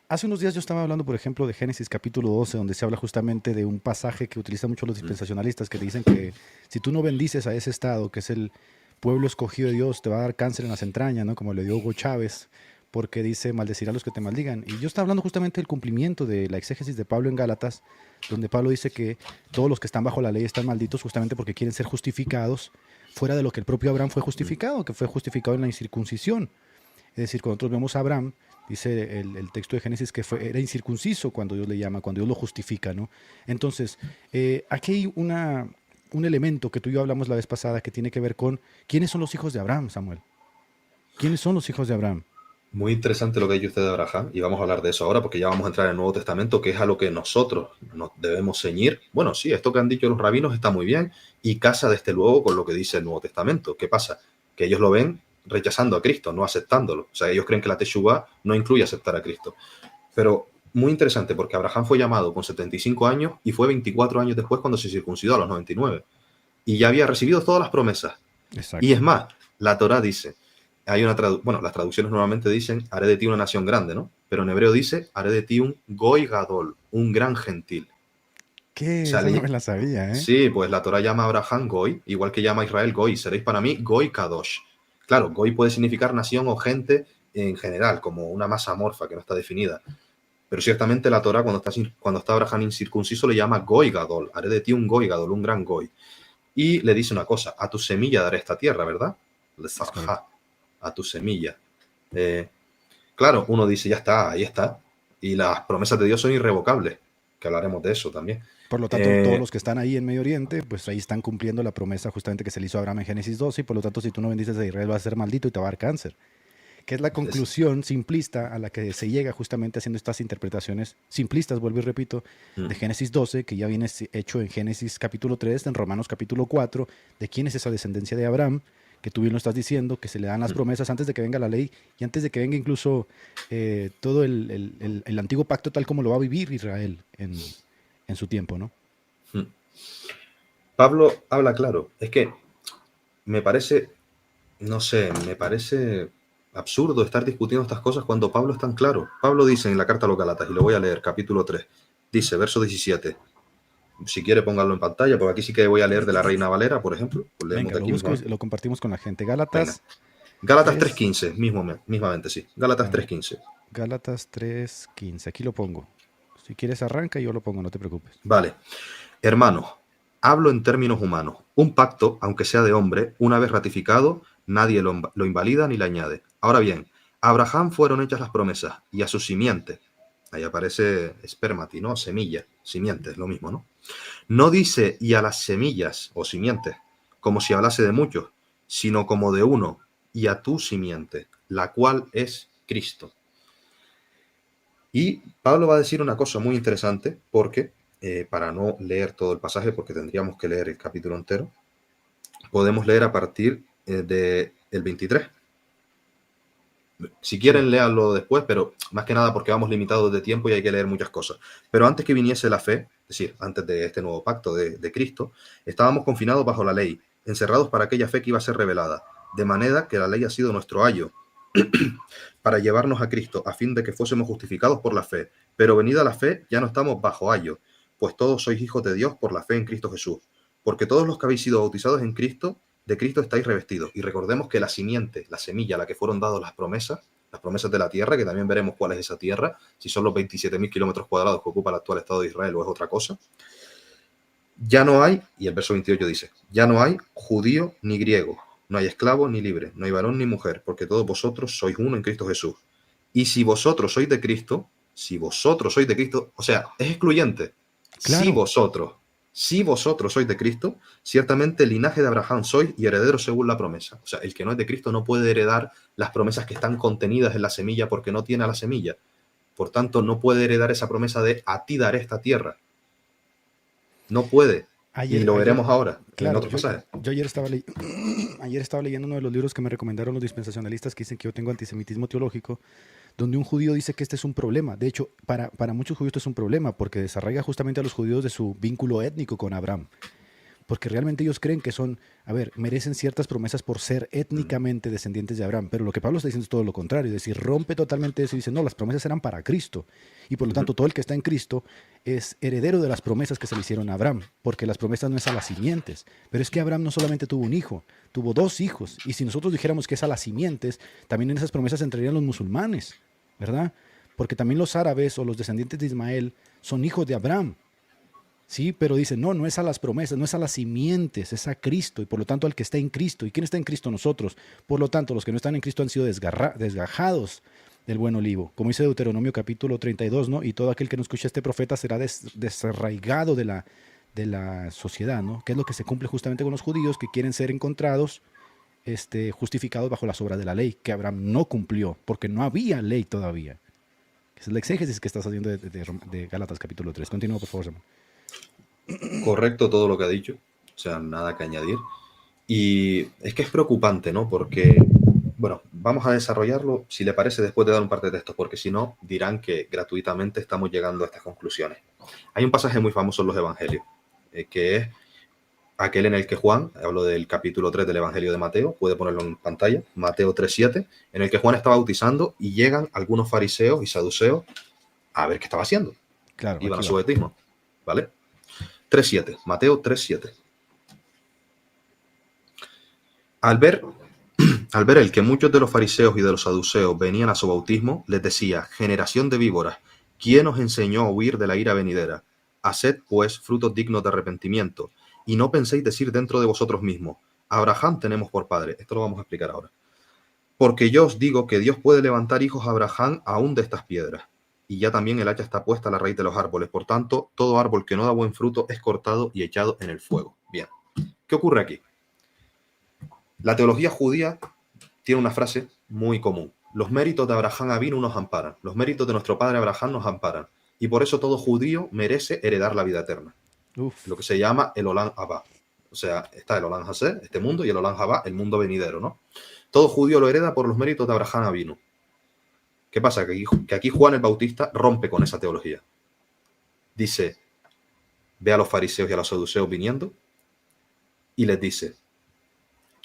Hace unos días yo estaba hablando, por ejemplo, de Génesis capítulo 12, donde se habla justamente de un pasaje que utilizan mucho los dispensacionalistas, que dicen que si tú no bendices a ese estado, que es el pueblo escogido de Dios, te va a dar cáncer en las entrañas, ¿no? Como le dio Hugo Chávez, porque dice, maldecirá a los que te maldigan. Y yo estaba hablando justamente del cumplimiento de la exégesis de Pablo en Gálatas, donde Pablo dice que todos los que están bajo la ley están malditos justamente porque quieren ser justificados fuera de lo que el propio Abraham fue justificado, que fue justificado en la incircuncisión. Es decir, cuando nosotros vemos a Abraham, dice el texto de Génesis que era incircunciso cuando Dios le llama, cuando Dios lo justifica, ¿no? Entonces, aquí hay un elemento que tú y yo hablamos la vez pasada que tiene que ver con quiénes son los hijos de Abraham, Samuel. ¿Quiénes son los hijos de Abraham? Muy interesante lo que ha dicho usted de Abraham, y vamos a hablar de eso ahora porque ya vamos a entrar en el Nuevo Testamento, que es a lo que nosotros nos debemos ceñir. Bueno, sí, esto que han dicho los rabinos está muy bien y casa desde luego con lo que dice el Nuevo Testamento. ¿Qué pasa? Que ellos lo ven rechazando a Cristo, no aceptándolo. O sea, ellos creen que la Teshuvá no incluye aceptar a Cristo. Pero muy interesante porque Abraham fue llamado con 75 años y fue 24 años después cuando se circuncidó a los 99. Y ya había recibido todas las promesas. Exacto. Y es más, la Torá dice, las traducciones normalmente dicen, haré de ti una nación grande, ¿no? Pero en hebreo dice, haré de ti un goy gadol, un gran gentil. ¿Qué? O sea, Esa no me la sabía, ¿eh? Sí, pues la Torá llama a Abraham goy, igual que llama a Israel goy, seréis para mí goy kadosh. Claro, goy puede significar nación o gente en general, como una masa amorfa que no está definida. Pero ciertamente la Torá, cuando está Abraham incircunciso, le llama goy gadol, haré de ti un goy gadol, un gran goy. Y le dice una cosa, a tu semilla daré esta tierra, ¿verdad? A tu semilla. Claro, uno dice, ya está, ahí está. Y las promesas de Dios son irrevocables, que hablaremos de eso también. Por lo tanto, todos los que están ahí en Medio Oriente, pues ahí están cumpliendo la promesa justamente que se le hizo a Abraham en Génesis 12, y por lo tanto, si tú no bendices a Israel, vas a ser maldito y te va a dar cáncer. Que es la conclusión simplista a la que se llega justamente haciendo estas interpretaciones simplistas, vuelvo y repito, de Génesis 12, que ya viene hecho en Génesis capítulo 3, en Romanos capítulo 4, de quién es esa descendencia de Abraham, que tú bien lo estás diciendo, que se le dan las promesas antes de que venga la ley y antes de que venga incluso todo el antiguo pacto tal como lo va a vivir Israel en su tiempo, ¿no? Pablo habla claro. Es que me parece, no sé, me parece absurdo estar discutiendo estas cosas cuando Pablo es tan claro. Pablo dice en la carta a los Gálatas, y lo voy a leer, capítulo 3, dice, verso 17. Si quiere, póngalo en pantalla, porque aquí sí que voy a leer de la Reina Valera, por ejemplo. Pues venga, lo busco y lo compartimos con la gente. Gálatas. Venga. Gálatas 3.15, mismamente, sí. Gálatas 3.15. Gálatas 3.15, aquí lo pongo. Si quieres arranca y yo lo pongo, no te preocupes. Vale. Hermanos, hablo en términos humanos. Un pacto, aunque sea de hombre, una vez ratificado, nadie lo invalida ni le añade. Ahora bien, a Abraham fueron hechas las promesas y a su simiente. Ahí aparece espermati, ¿no? Semilla, simiente, es lo mismo, ¿no? No dice y a las semillas o simientes, como si hablase de muchos, sino como de uno, y a tu simiente, la cual es Cristo. Y Pablo va a decir una cosa muy interesante, porque, para no leer todo el pasaje, porque tendríamos que leer el capítulo entero, podemos leer a partir del 23. Si quieren, léanlo después, pero más que nada porque vamos limitados de tiempo y hay que leer muchas cosas. Pero antes que viniese la fe, es decir, antes de este nuevo pacto de Cristo, estábamos confinados bajo la ley, encerrados para aquella fe que iba a ser revelada, de manera que la ley ha sido nuestro ayo para llevarnos a Cristo, a fin de que fuésemos justificados por la fe. Pero venida la fe, ya no estamos bajo ayo, pues todos sois hijos de Dios por la fe en Cristo Jesús. Porque todos los que habéis sido bautizados en Cristo, de Cristo estáis revestidos. Y recordemos que la simiente, la semilla a la que fueron dadas las promesas de la tierra, que también veremos cuál es esa tierra, si son los 27.000 kilómetros cuadrados que ocupa el actual Estado de Israel o es otra cosa. Ya no hay, y el verso 28 dice, ya no hay judío ni griego, no hay esclavo ni libre, no hay varón ni mujer, porque todos vosotros sois uno en Cristo Jesús. Y si vosotros sois de Cristo, o sea, es excluyente. Claro. Si vosotros sois de Cristo, ciertamente el linaje de Abraham sois y herederos según la promesa. O sea, el que no es de Cristo no puede heredar las promesas que están contenidas en la semilla porque no tiene a la semilla. Por tanto, no puede heredar esa promesa de a ti daré esta tierra. No puede. Y lo veremos ahora, claro, en otros pasajes. Yo ayer estaba leyendo uno de los libros que me recomendaron los dispensacionalistas que dicen que yo tengo antisemitismo teológico, donde un judío dice que este es un problema. De hecho, para muchos judíos esto es un problema porque desarraiga justamente a los judíos de su vínculo étnico con Abraham. Porque realmente ellos creen que merecen ciertas promesas por ser étnicamente descendientes de Abraham. Pero lo que Pablo está diciendo es todo lo contrario. Es decir, rompe totalmente eso y dice, no, las promesas eran para Cristo. Y por lo tanto, todo el que está en Cristo es heredero de las promesas que se le hicieron a Abraham. Porque las promesas no es a las simientes. Pero es que Abraham no solamente tuvo un hijo, tuvo 2 hijos. Y si nosotros dijéramos que es a las simientes, también en esas promesas entrarían los musulmanes, ¿verdad? Porque también los árabes o los descendientes de Ismael son hijos de Abraham. Sí, pero dice, no, no es a las promesas, no es a las simientes, es a Cristo y por lo tanto al que está en Cristo. ¿Y quién está en Cristo? Nosotros. Por lo tanto, los que no están en Cristo han sido desgajados del buen olivo. Como dice Deuteronomio capítulo 32, ¿no? Y todo aquel que no escuche a este profeta será desarraigado de la sociedad, ¿no? Que es lo que se cumple justamente con los judíos que quieren ser encontrados justificados bajo las obras de la ley, que Abraham no cumplió, porque no había ley todavía. Es el exégesis que estás haciendo de Gálatas capítulo 3. Continúa, por favor, Samuel. Correcto todo lo que ha dicho, o sea, nada que añadir. Y es que es preocupante, ¿no? Porque, bueno, vamos a desarrollarlo, si le parece, después de dar un par de textos, porque si no, dirán que gratuitamente estamos llegando a estas conclusiones. Hay un pasaje muy famoso en los Evangelios, que es aquel en el que Juan, hablo del capítulo 3 del Evangelio de Mateo, puede ponerlo en pantalla, Mateo 3:7, en el que Juan está bautizando y llegan algunos fariseos y saduceos a ver qué estaba haciendo. Claro, Iban a aquí su va. bautismo, ¿vale? 3:7, Mateo 3:7. Al ver el que muchos de los fariseos y de los saduceos venían a su bautismo, les decía: generación de víboras, ¿quién os enseñó a huir de la ira venidera? Haced, pues, frutos dignos de arrepentimiento, y no penséis decir dentro de vosotros mismos: Abraham tenemos por padre. Esto lo vamos a explicar ahora. Porque yo os digo que Dios puede levantar hijos a Abraham aún de estas piedras. Y ya también el hacha está puesta a la raíz de los árboles. Por tanto, todo árbol que no da buen fruto es cortado y echado en el fuego. Bien, ¿qué ocurre aquí? La teología judía tiene una frase muy común: los méritos de Abraham Avinu nos amparan, los méritos de nuestro padre Abraham nos amparan, y por eso todo judío merece heredar la vida eterna, Uf. lo que se llama el Olam Abba. O sea, está el Olam Hasé, este mundo, y el Olam Abba, el mundo venidero, ¿no? Todo judío lo hereda por los méritos de Abraham Avinu. ¿Qué pasa? Que aquí Juan el Bautista rompe con esa teología. Dice, ve a los fariseos y a los saduceos viniendo y les dice: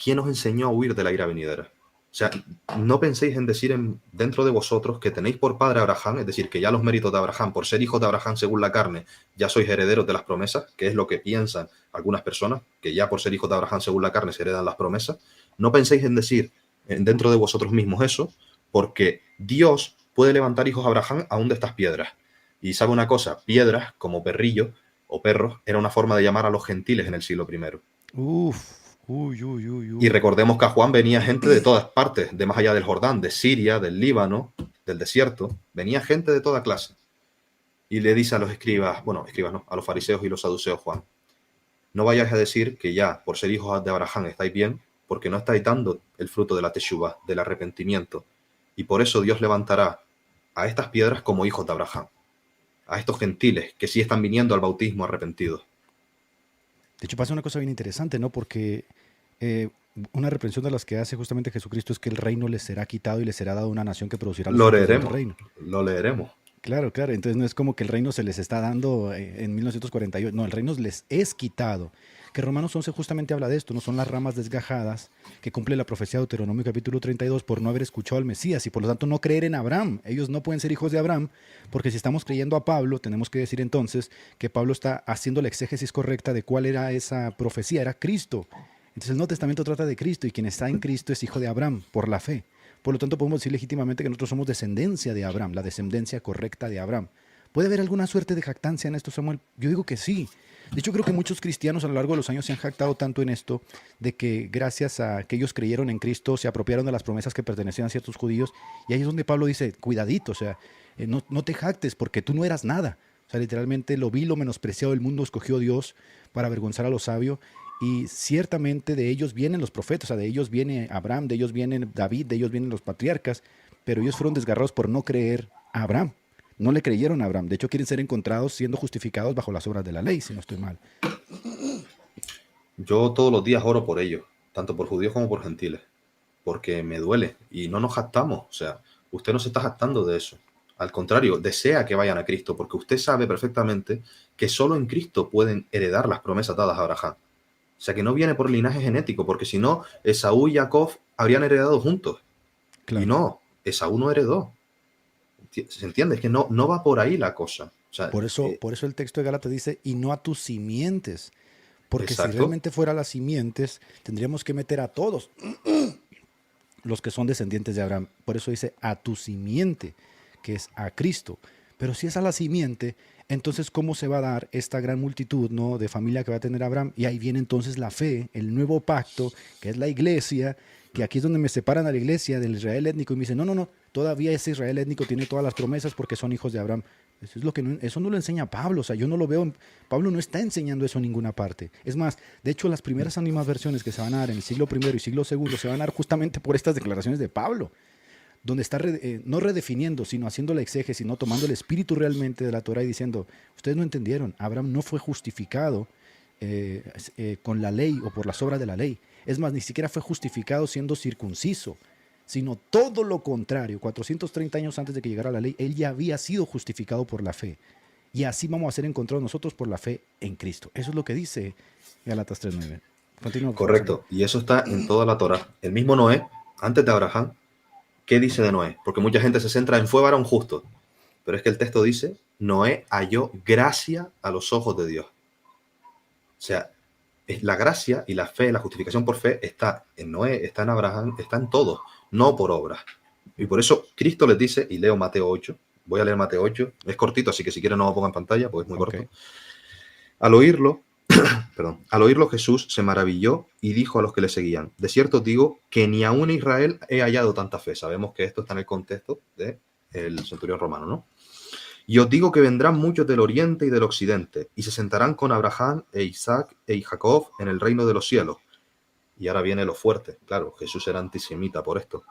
¿quién os enseñó a huir de la ira venidera? O sea, no penséis en decir dentro de vosotros que tenéis por padre a Abraham, es decir, que ya los méritos de Abraham, por ser hijos de Abraham según la carne, ya sois herederos de las promesas, que es lo que piensan algunas personas, que ya por ser hijos de Abraham según la carne se heredan las promesas. No penséis en decir dentro de vosotros mismos eso, porque Dios puede levantar hijos a Abraham aún de estas piedras. Y sabe una cosa, piedras como perrillo o perros era una forma de llamar a los gentiles en el siglo I. Uf. Uy, uy, uy, uy. Y recordemos que a Juan venía gente de todas partes, de más allá del Jordán, de Siria, del Líbano, del desierto. Venía gente de toda clase. Y le dice a los escribas no, a los fariseos y los saduceos Juan: no vayáis a decir que ya por ser hijos de Abraham estáis bien, porque no estáis dando el fruto de la teshuvá, del arrepentimiento. Y por eso Dios levantará a estas piedras como hijos de Abraham, a estos gentiles que sí están viniendo al bautismo arrepentidos. De hecho, pasa una cosa bien interesante, ¿no? Porque una reprensión de las que hace justamente Jesucristo es que el reino les será quitado y les será dado una nación que producirá los Lo frutos del leeremos, reino. lo leeremos. Claro, claro. Entonces no es como que el reino se les está dando en 1948. No, el reino les es quitado. Que Romanos 11 justamente habla de esto, no son las ramas desgajadas que cumple la profecía de Deuteronomio capítulo 32 por no haber escuchado al Mesías y por lo tanto no creer en Abraham. Ellos no pueden ser hijos de Abraham porque si estamos creyendo a Pablo, tenemos que decir entonces que Pablo está haciendo la exégesis correcta de cuál era esa profecía, era Cristo. Entonces el Nuevo Testamento trata de Cristo y quien está en Cristo es hijo de Abraham por la fe. Por lo tanto podemos decir legítimamente que nosotros somos descendencia de Abraham, la descendencia correcta de Abraham. ¿Puede haber alguna suerte de jactancia en esto, Samuel? Yo digo que sí. De hecho, creo que muchos cristianos a lo largo de los años se han jactado tanto en esto, de que gracias a que ellos creyeron en Cristo, se apropiaron de las promesas que pertenecían a ciertos judíos. Y ahí es donde Pablo dice, cuidadito, o sea, no te jactes porque tú no eras nada. O sea, literalmente lo vil, lo menospreciado del mundo escogió Dios para avergonzar a los sabios. Y ciertamente de ellos vienen los profetas, o sea, de ellos viene Abraham, de ellos viene David, de ellos vienen los patriarcas, pero ellos fueron desgarrados por no creer a Abraham. No le creyeron a Abraham. De hecho, quieren ser encontrados siendo justificados bajo las obras de la ley, si no estoy mal. Yo todos los días oro por ellos, tanto por judíos como por gentiles, porque me duele y no nos jactamos. O sea, usted no se está jactando de eso. Al contrario, desea que vayan a Cristo, porque usted sabe perfectamente que solo en Cristo pueden heredar las promesas dadas a Abraham. O sea, que no viene por linaje genético, porque si no, Esaú y Jacob habrían heredado juntos. Claro. Y no, Esaú no heredó. ¿Se entiende? Es que no va por ahí la cosa. O sea, por eso el texto de Gálatas dice, y no a tus simientes. Porque exacto. Si realmente fuera las simientes, tendríamos que meter a todos los que son descendientes de Abraham. Por eso dice a tu simiente, que es a Cristo. Pero si esa es la simiente, entonces ¿cómo se va a dar esta gran multitud, ¿no?, de familia que va a tener Abraham? Y ahí viene entonces la fe, el nuevo pacto, que es la iglesia, que aquí es donde me separan a la iglesia del Israel étnico y me dicen, no, no, no, todavía ese Israel étnico tiene todas las promesas porque son hijos de Abraham. Eso, es lo que no, eso no lo enseña Pablo, o sea, yo no lo veo, Pablo no está enseñando eso en ninguna parte. Es más, de hecho, las primeras animadversiones que se van a dar en el siglo I y siglo II se van a dar justamente por estas declaraciones de Pablo, donde está no redefiniendo, sino haciendo la exégesis, no tomando el espíritu realmente de la Torah y diciendo, ustedes no entendieron, Abraham no fue justificado con la ley o por las obras de la ley. Es más, ni siquiera fue justificado siendo circunciso, sino todo lo contrario. 430 años antes de que llegara la ley, él ya había sido justificado por la fe. Y así vamos a ser encontrados nosotros por la fe en Cristo. Eso es lo que dice Gálatas 3:9. Continúa. Correcto, y eso está en toda la Torá. El mismo Noé, antes de Abraham, ¿qué dice de Noé? Porque mucha gente se centra en fue varón justo, pero es que el texto dice, Noé halló gracia a los ojos de Dios. O sea, la gracia y la fe, la justificación por fe está en Noé, está en Abraham, está en todos, no por obras. Y por eso Cristo les dice, y leo Mateo 8, voy a leer Mateo 8, es cortito, así que si quieren no lo pongo en pantalla, porque es muy corto. Al oírlo, Jesús se maravilló y dijo a los que le seguían, de cierto os digo que ni aún en Israel he hallado tanta fe. Sabemos que esto está en el contexto del centurión romano, ¿no? Y os digo que vendrán muchos del oriente y del occidente, y se sentarán con Abraham e Isaac e Jacob en el reino de los cielos. Y ahora viene lo fuerte. Claro, Jesús era antisemita por esto.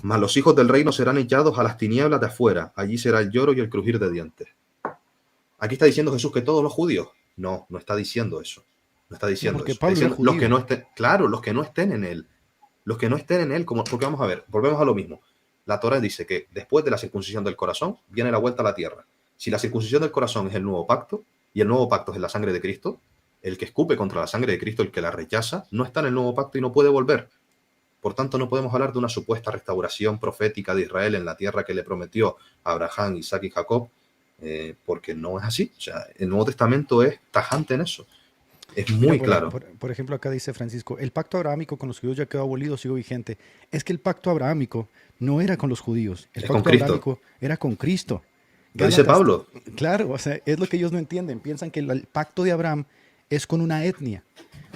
Mas los hijos del reino serán echados a las tinieblas de afuera. Allí será el lloro y el crujir de dientes. Aquí está diciendo Jesús que todos los judíos. No, no está diciendo eso. No está diciendo porque eso. Pablo Está diciendo era los que no estén, claro, los que no estén en él. Los que no estén en él, porque vamos a ver, volvemos a lo mismo. La Torá dice que después de la circuncisión del corazón viene la vuelta a la tierra. Si la circuncisión del corazón es el nuevo pacto, y el nuevo pacto es la sangre de Cristo, el que escupe contra la sangre de Cristo, el que la rechaza, no está en el nuevo pacto y no puede volver. Por tanto, no podemos hablar de una supuesta restauración profética de Israel en la tierra que le prometió a Abraham, Isaac y Jacob, porque no es así. O sea, el Nuevo Testamento es tajante en eso. Es muy claro. Por ejemplo, acá dice Francisco, el pacto abrahámico con los judíos ya quedó abolido, sigo vigente. Es que el pacto abrahámico no era con los judíos, el pacto abrahámico era con Cristo. Lo dice Pablo. Claro, o sea, es lo que ellos no entienden. Piensan que el pacto de Abraham es con una etnia.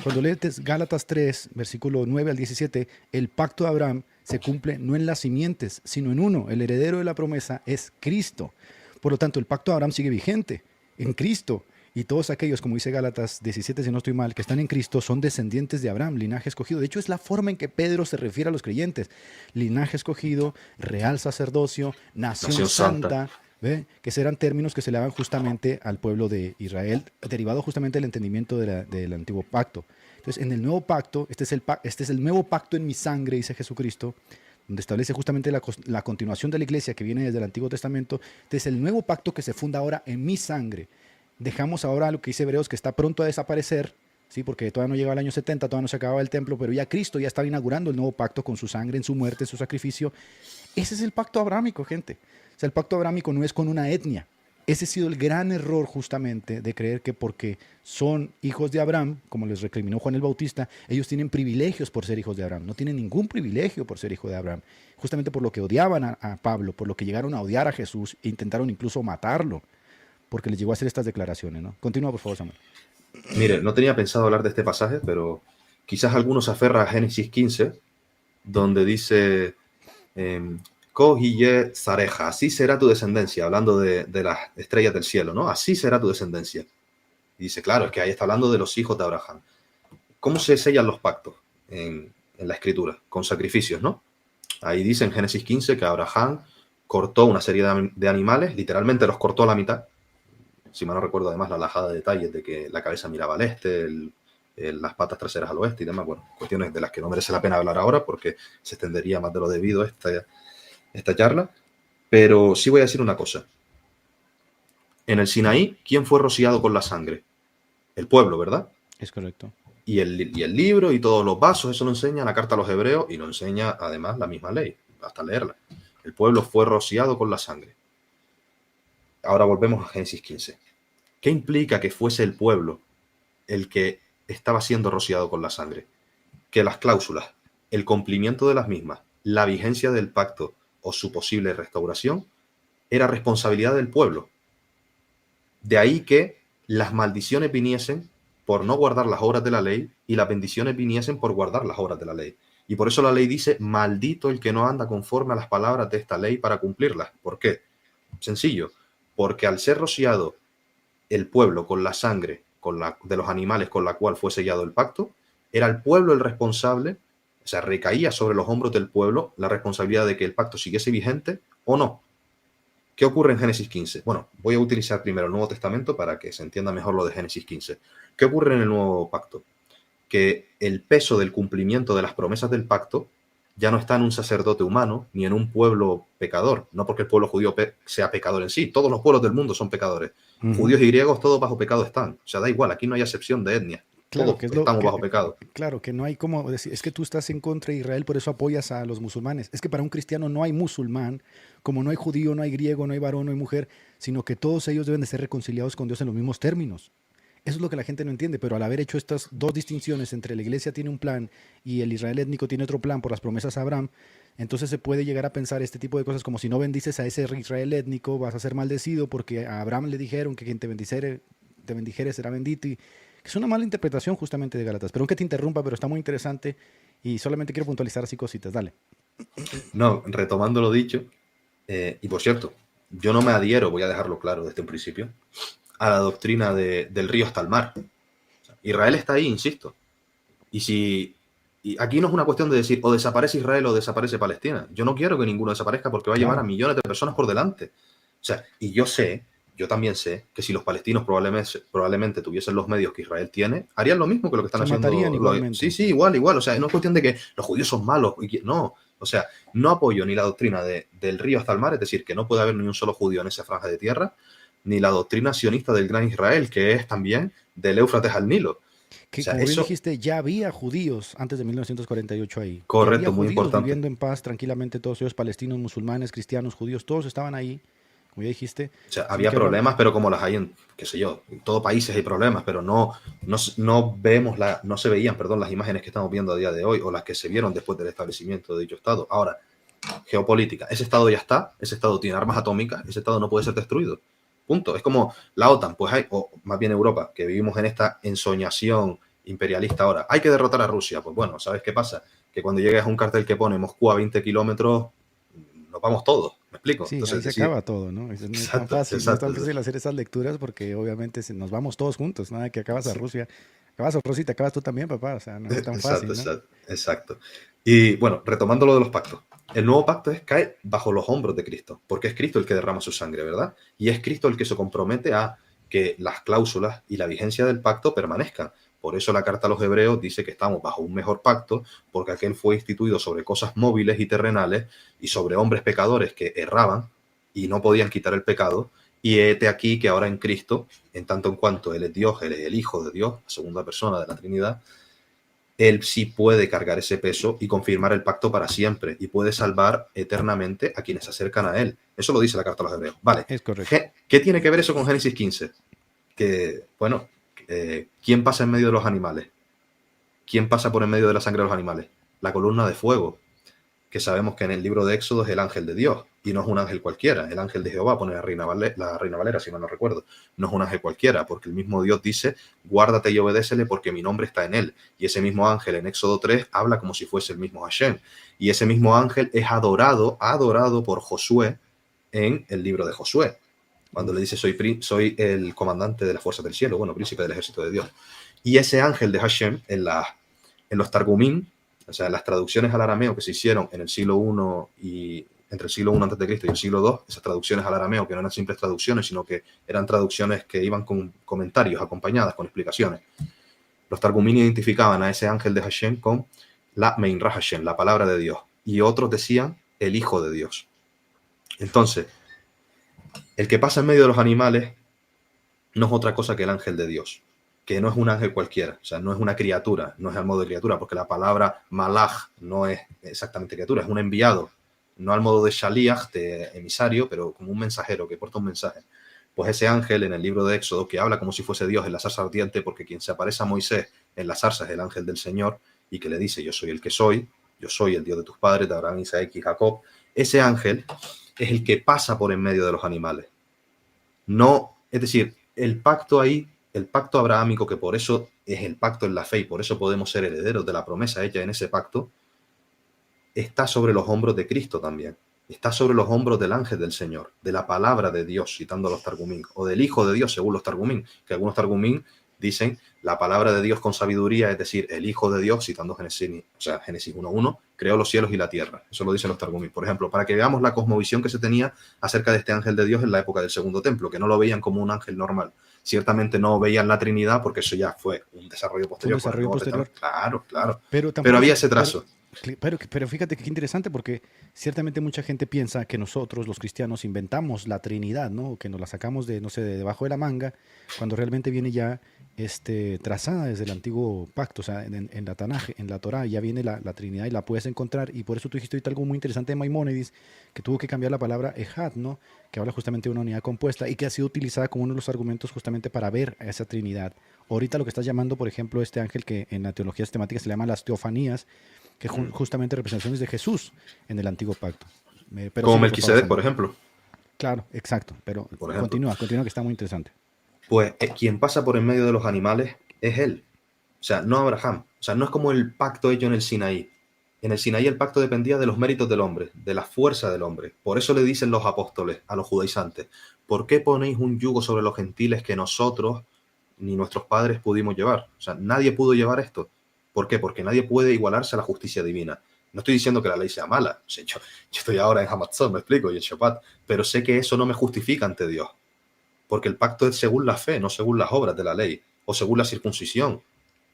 Cuando lees Gálatas 3, versículo 9 al 17, el pacto de Abraham se cumple no en las simientes, sino en uno. El heredero de la promesa es Cristo. Por lo tanto, el pacto de Abraham sigue vigente en Cristo. Y todos aquellos, como dice Gálatas 17, si no estoy mal, que están en Cristo, son descendientes de Abraham, linaje escogido. De hecho, es la forma en que Pedro se refiere a los creyentes. Linaje escogido, real sacerdocio, nación santa. ¿Ve? Que serán términos que se le daban justamente al pueblo de Israel, derivado justamente del entendimiento del antiguo pacto. Entonces, en el nuevo pacto, este es el nuevo pacto en mi sangre, dice Jesucristo, donde establece justamente la continuación de la iglesia que viene desde el Antiguo Testamento. Este es el nuevo pacto que se funda ahora en mi sangre. Dejamos ahora lo que dice Hebreos, que está pronto a desaparecer, ¿sí? Porque todavía no llegaba el año 70, todavía no se acababa el templo, pero ya Cristo ya estaba inaugurando el nuevo pacto con su sangre, en su muerte, en su sacrificio. Ese es el pacto abrámico, gente. O sea, el pacto abrámico no es con una etnia. Ese ha sido el gran error justamente de creer que porque son hijos de Abraham, como les recriminó Juan el Bautista, ellos tienen privilegios por ser hijos de Abraham. No tienen ningún privilegio por ser hijo de Abraham. Justamente por lo que odiaban a Pablo, por lo que llegaron a odiar a Jesús e intentaron incluso matarlo, porque les llegó a hacer estas declaraciones, ¿no? Continúa, por favor, Samuel. Mire, no tenía pensado hablar de este pasaje, pero quizás algunos se aferran a Génesis 15, donde dice... Kohille Zareja, así será tu descendencia, hablando de las estrellas del cielo, ¿no? Así será tu descendencia. Y dice, claro, es que ahí está hablando de los hijos de Abraham. ¿Cómo se sellan los pactos en la Escritura? Con sacrificios, ¿no? Ahí dice en Génesis 15 que Abraham cortó una serie de animales, literalmente los cortó a la mitad. Si mal no recuerdo, además, la alhajada de detalles de que la cabeza miraba al este, las patas traseras al oeste y demás. Bueno, cuestiones de las que no merece la pena hablar ahora porque se extendería más de lo debido esta charla, pero sí voy a decir una cosa. En el Sinaí, ¿quién fue rociado con la sangre? El pueblo, ¿verdad? Es correcto. Y el libro y todos los vasos, eso lo enseña la carta a los hebreos y lo enseña además la misma ley, hasta leerla. El pueblo fue rociado con la sangre. Ahora volvemos a Génesis 15. ¿Qué implica que fuese el pueblo el que estaba siendo rociado con la sangre? Que las cláusulas, el cumplimiento de las mismas, la vigencia del pacto o su posible restauración era responsabilidad del pueblo. De ahí que las maldiciones viniesen por no guardar las obras de la ley y las bendiciones viniesen por guardar las obras de la ley. Y por eso la ley dice, maldito el que no anda conforme a las palabras de esta ley para cumplirlas. ¿Por qué? Sencillo, porque al ser rociado el pueblo con la sangre de los animales con la cual fue sellado el pacto, era el pueblo el responsable, o sea, recaía sobre los hombros del pueblo la responsabilidad de que el pacto siguiese vigente o no. ¿Qué ocurre en Génesis 15? Bueno, voy a utilizar primero el Nuevo Testamento para que se entienda mejor lo de Génesis 15. ¿Qué ocurre en el nuevo pacto? Que el peso del cumplimiento de las promesas del pacto ya no está en un sacerdote humano ni en un pueblo pecador, no porque el pueblo judío sea pecador en sí, todos los pueblos del mundo son pecadores. Judíos y griegos todos bajo pecado están, o sea, da igual, aquí no hay excepción de etnia. Claro, Todos estamos bajo pecado. Claro, que no hay como decir, es que tú estás en contra de Israel, por eso apoyas a los musulmanes. Es que para un cristiano no hay musulmán, como no hay judío, no hay griego, no hay varón, no hay mujer, sino que todos ellos deben de ser reconciliados con Dios en los mismos términos. Eso es lo que la gente no entiende, pero al haber hecho estas dos distinciones entre la iglesia tiene un plan y el Israel étnico tiene otro plan por las promesas a Abraham, entonces se puede llegar a pensar este tipo de cosas como si no bendices a ese Israel étnico vas a ser maldecido porque a Abraham le dijeron que quien te bendijere será bendito y es una mala interpretación justamente de Gálatas. Perdón que te interrumpa, pero está muy interesante y solamente quiero puntualizar así cositas. Dale. No, retomando lo dicho, y por cierto, yo no me adhiero, voy a dejarlo claro desde un principio, a la doctrina del río hasta el mar. O sea, Israel está ahí, insisto. Y aquí no es una cuestión de decir o desaparece Israel o desaparece Palestina. Yo no quiero que ninguno desaparezca porque va a llevar a millones de personas por delante. O sea, y yo también sé que si los palestinos probablemente tuviesen los medios que Israel tiene, harían lo mismo que lo que están haciendo. Sí, igual. O sea, no es cuestión de que los judíos son malos. No, o sea, no apoyo ni la doctrina del río hasta el mar, es decir, que no puede haber ni un solo judío en esa franja de tierra, ni la doctrina sionista del Gran Israel, que es también del Éufrates al Nilo. Que, o sea, como bien dijiste, ya había judíos antes de 1948 ahí. Correcto, muy importante. Viviendo en paz tranquilamente, todos ellos palestinos, musulmanes, cristianos, judíos, todos estaban ahí, como ya dijiste. O sea, había problemas, pero como las hay en, qué sé yo, en todos países hay problemas, pero no se veían, las imágenes que estamos viendo a día de hoy o las que se vieron después del establecimiento de dicho Estado. Ahora, geopolítica. Ese Estado ya está, ese Estado tiene armas atómicas, ese Estado no puede ser destruido. Punto. Es como la OTAN, pues hay, o más bien Europa, que vivimos en esta ensoñación imperialista ahora. Hay que derrotar a Rusia. Pues bueno, ¿sabes qué pasa? Que cuando llegues a un cartel que pone Moscú a 20 kilómetros, nos vamos todos. ¿Me explico? Sí, entonces, ahí se acaba todo, ¿no? Es tan fácil, no es tan fácil hacer esas lecturas porque obviamente nos vamos todos juntos. Nada que acabas a Rusia. Acabas a Rusia y te acabas tú también, papá. O sea, no es tan fácil, ¿no? Exacto. Y bueno, retomando lo de los pactos. El nuevo pacto cae bajo los hombros de Cristo, porque es Cristo el que derrama su sangre, ¿verdad? Y es Cristo el que se compromete a que las cláusulas y la vigencia del pacto permanezcan. Por eso la carta a los hebreos dice que estamos bajo un mejor pacto, porque aquel fue instituido sobre cosas móviles y terrenales y sobre hombres pecadores que erraban y no podían quitar el pecado. Y hete aquí que ahora en Cristo, en tanto en cuanto Él es Dios, Él es el Hijo de Dios, la segunda persona de la Trinidad, Él sí puede cargar ese peso y confirmar el pacto para siempre y puede salvar eternamente a quienes se acercan a Él. Eso lo dice la carta a los hebreos. Vale. Es correcto. ¿Qué tiene que ver eso con Génesis 15? Que, bueno, ¿quién pasa en medio de los animales? ¿Quién pasa por en medio de la sangre de los animales? La columna de fuego, que sabemos que en el libro de Éxodo es el ángel de Dios, y no es un ángel cualquiera. El ángel de Jehová, pone la Reina Valera, si mal no recuerdo. No es un ángel cualquiera, porque el mismo Dios dice, guárdate y obedécele porque mi nombre está en él. Y ese mismo ángel en Éxodo 3 habla como si fuese el mismo Hashem. Y ese mismo ángel es adorado por Josué en el libro de Josué. Cuando le dice, soy el comandante de las fuerzas del cielo, bueno, príncipe del ejército de Dios. Y ese ángel de Hashem, en los Targumim, o sea, en las traducciones al arameo que se hicieron en el siglo I entre el siglo I a.C. y el siglo II, esas traducciones al arameo, que no eran simples traducciones, sino que eran traducciones que iban con comentarios acompañadas, con explicaciones. Los Targumim identificaban a ese ángel de Hashem con la Meinra Hashem, la palabra de Dios. Y otros decían el Hijo de Dios. Entonces, el que pasa en medio de los animales no es otra cosa que el ángel de Dios, que no es un ángel cualquiera, o sea, no es una criatura, no es al modo de criatura, porque la palabra malach no es exactamente criatura, es un enviado, no al modo de shaliach, de emisario, pero como un mensajero que porta un mensaje. Pues ese ángel en el libro de Éxodo, que habla como si fuese Dios en la zarza ardiente, porque quien se aparece a Moisés en la zarza es el ángel del Señor, y que le dice, yo soy el que soy, yo soy el Dios de tus padres, de Abraham, Isaac y Jacob. Ese ángel es el que pasa por en medio de los animales. No, es decir, el pacto ahí, el pacto abrahámico, que por eso es el pacto en la fe y por eso podemos ser herederos de la promesa hecha en ese pacto, está sobre los hombros de Cristo también. Está sobre los hombros del ángel del Señor, de la palabra de Dios, citando a los Targumín, o del Hijo de Dios, según los Targumín, que algunos Targumín dicen la palabra de Dios con sabiduría, es decir, el Hijo de Dios, citando Génesis 1.1, creó los cielos y la tierra. Eso lo dicen los Targumín. Por ejemplo, para que veamos la cosmovisión que se tenía acerca de este ángel de Dios en la época del Segundo Templo, que no lo veían como un ángel normal. Ciertamente no veían la Trinidad, porque eso ya fue un desarrollo posterior. Un desarrollo posterior. Claro. Pero había ese trazo. Pero fíjate que interesante, porque ciertamente mucha gente piensa que nosotros, los cristianos, inventamos la Trinidad, ¿no? Que nos la sacamos de, no sé, de debajo de la manga, cuando realmente viene ya trazada desde el antiguo pacto, o sea, en la Tanaj, en la Torá, ya viene la Trinidad y la puedes encontrar. Y por eso tú dijiste ahorita algo muy interesante de Maimónides, que tuvo que cambiar la palabra Ejad, ¿no? Que habla justamente de una unidad compuesta y que ha sido utilizada como uno de los argumentos justamente para ver a esa Trinidad. Ahorita lo que estás llamando, por ejemplo, este ángel que en la teología sistemática se le llama las teofanías, que justamente representaciones de Jesús en el antiguo pacto. Pero como Melquisedec, por ejemplo. Claro, exacto, pero continúa, que está muy interesante. Pues quien pasa por en medio de los animales es él, o sea, no Abraham. O sea, no es como el pacto hecho en el Sinaí. En el Sinaí el pacto dependía de los méritos del hombre, de la fuerza del hombre. Por eso le dicen los apóstoles a los judaizantes: ¿por qué ponéis un yugo sobre los gentiles que nosotros ni nuestros padres pudimos llevar? O sea, nadie pudo llevar esto. ¿Por qué? Porque nadie puede igualarse a la justicia divina. No estoy diciendo que la ley sea mala. O sea, yo estoy ahora en Hamatzot, me explico, y en Shabbat, pero sé que eso no me justifica ante Dios. Porque el pacto es según la fe, no según las obras de la ley, o según la circuncisión.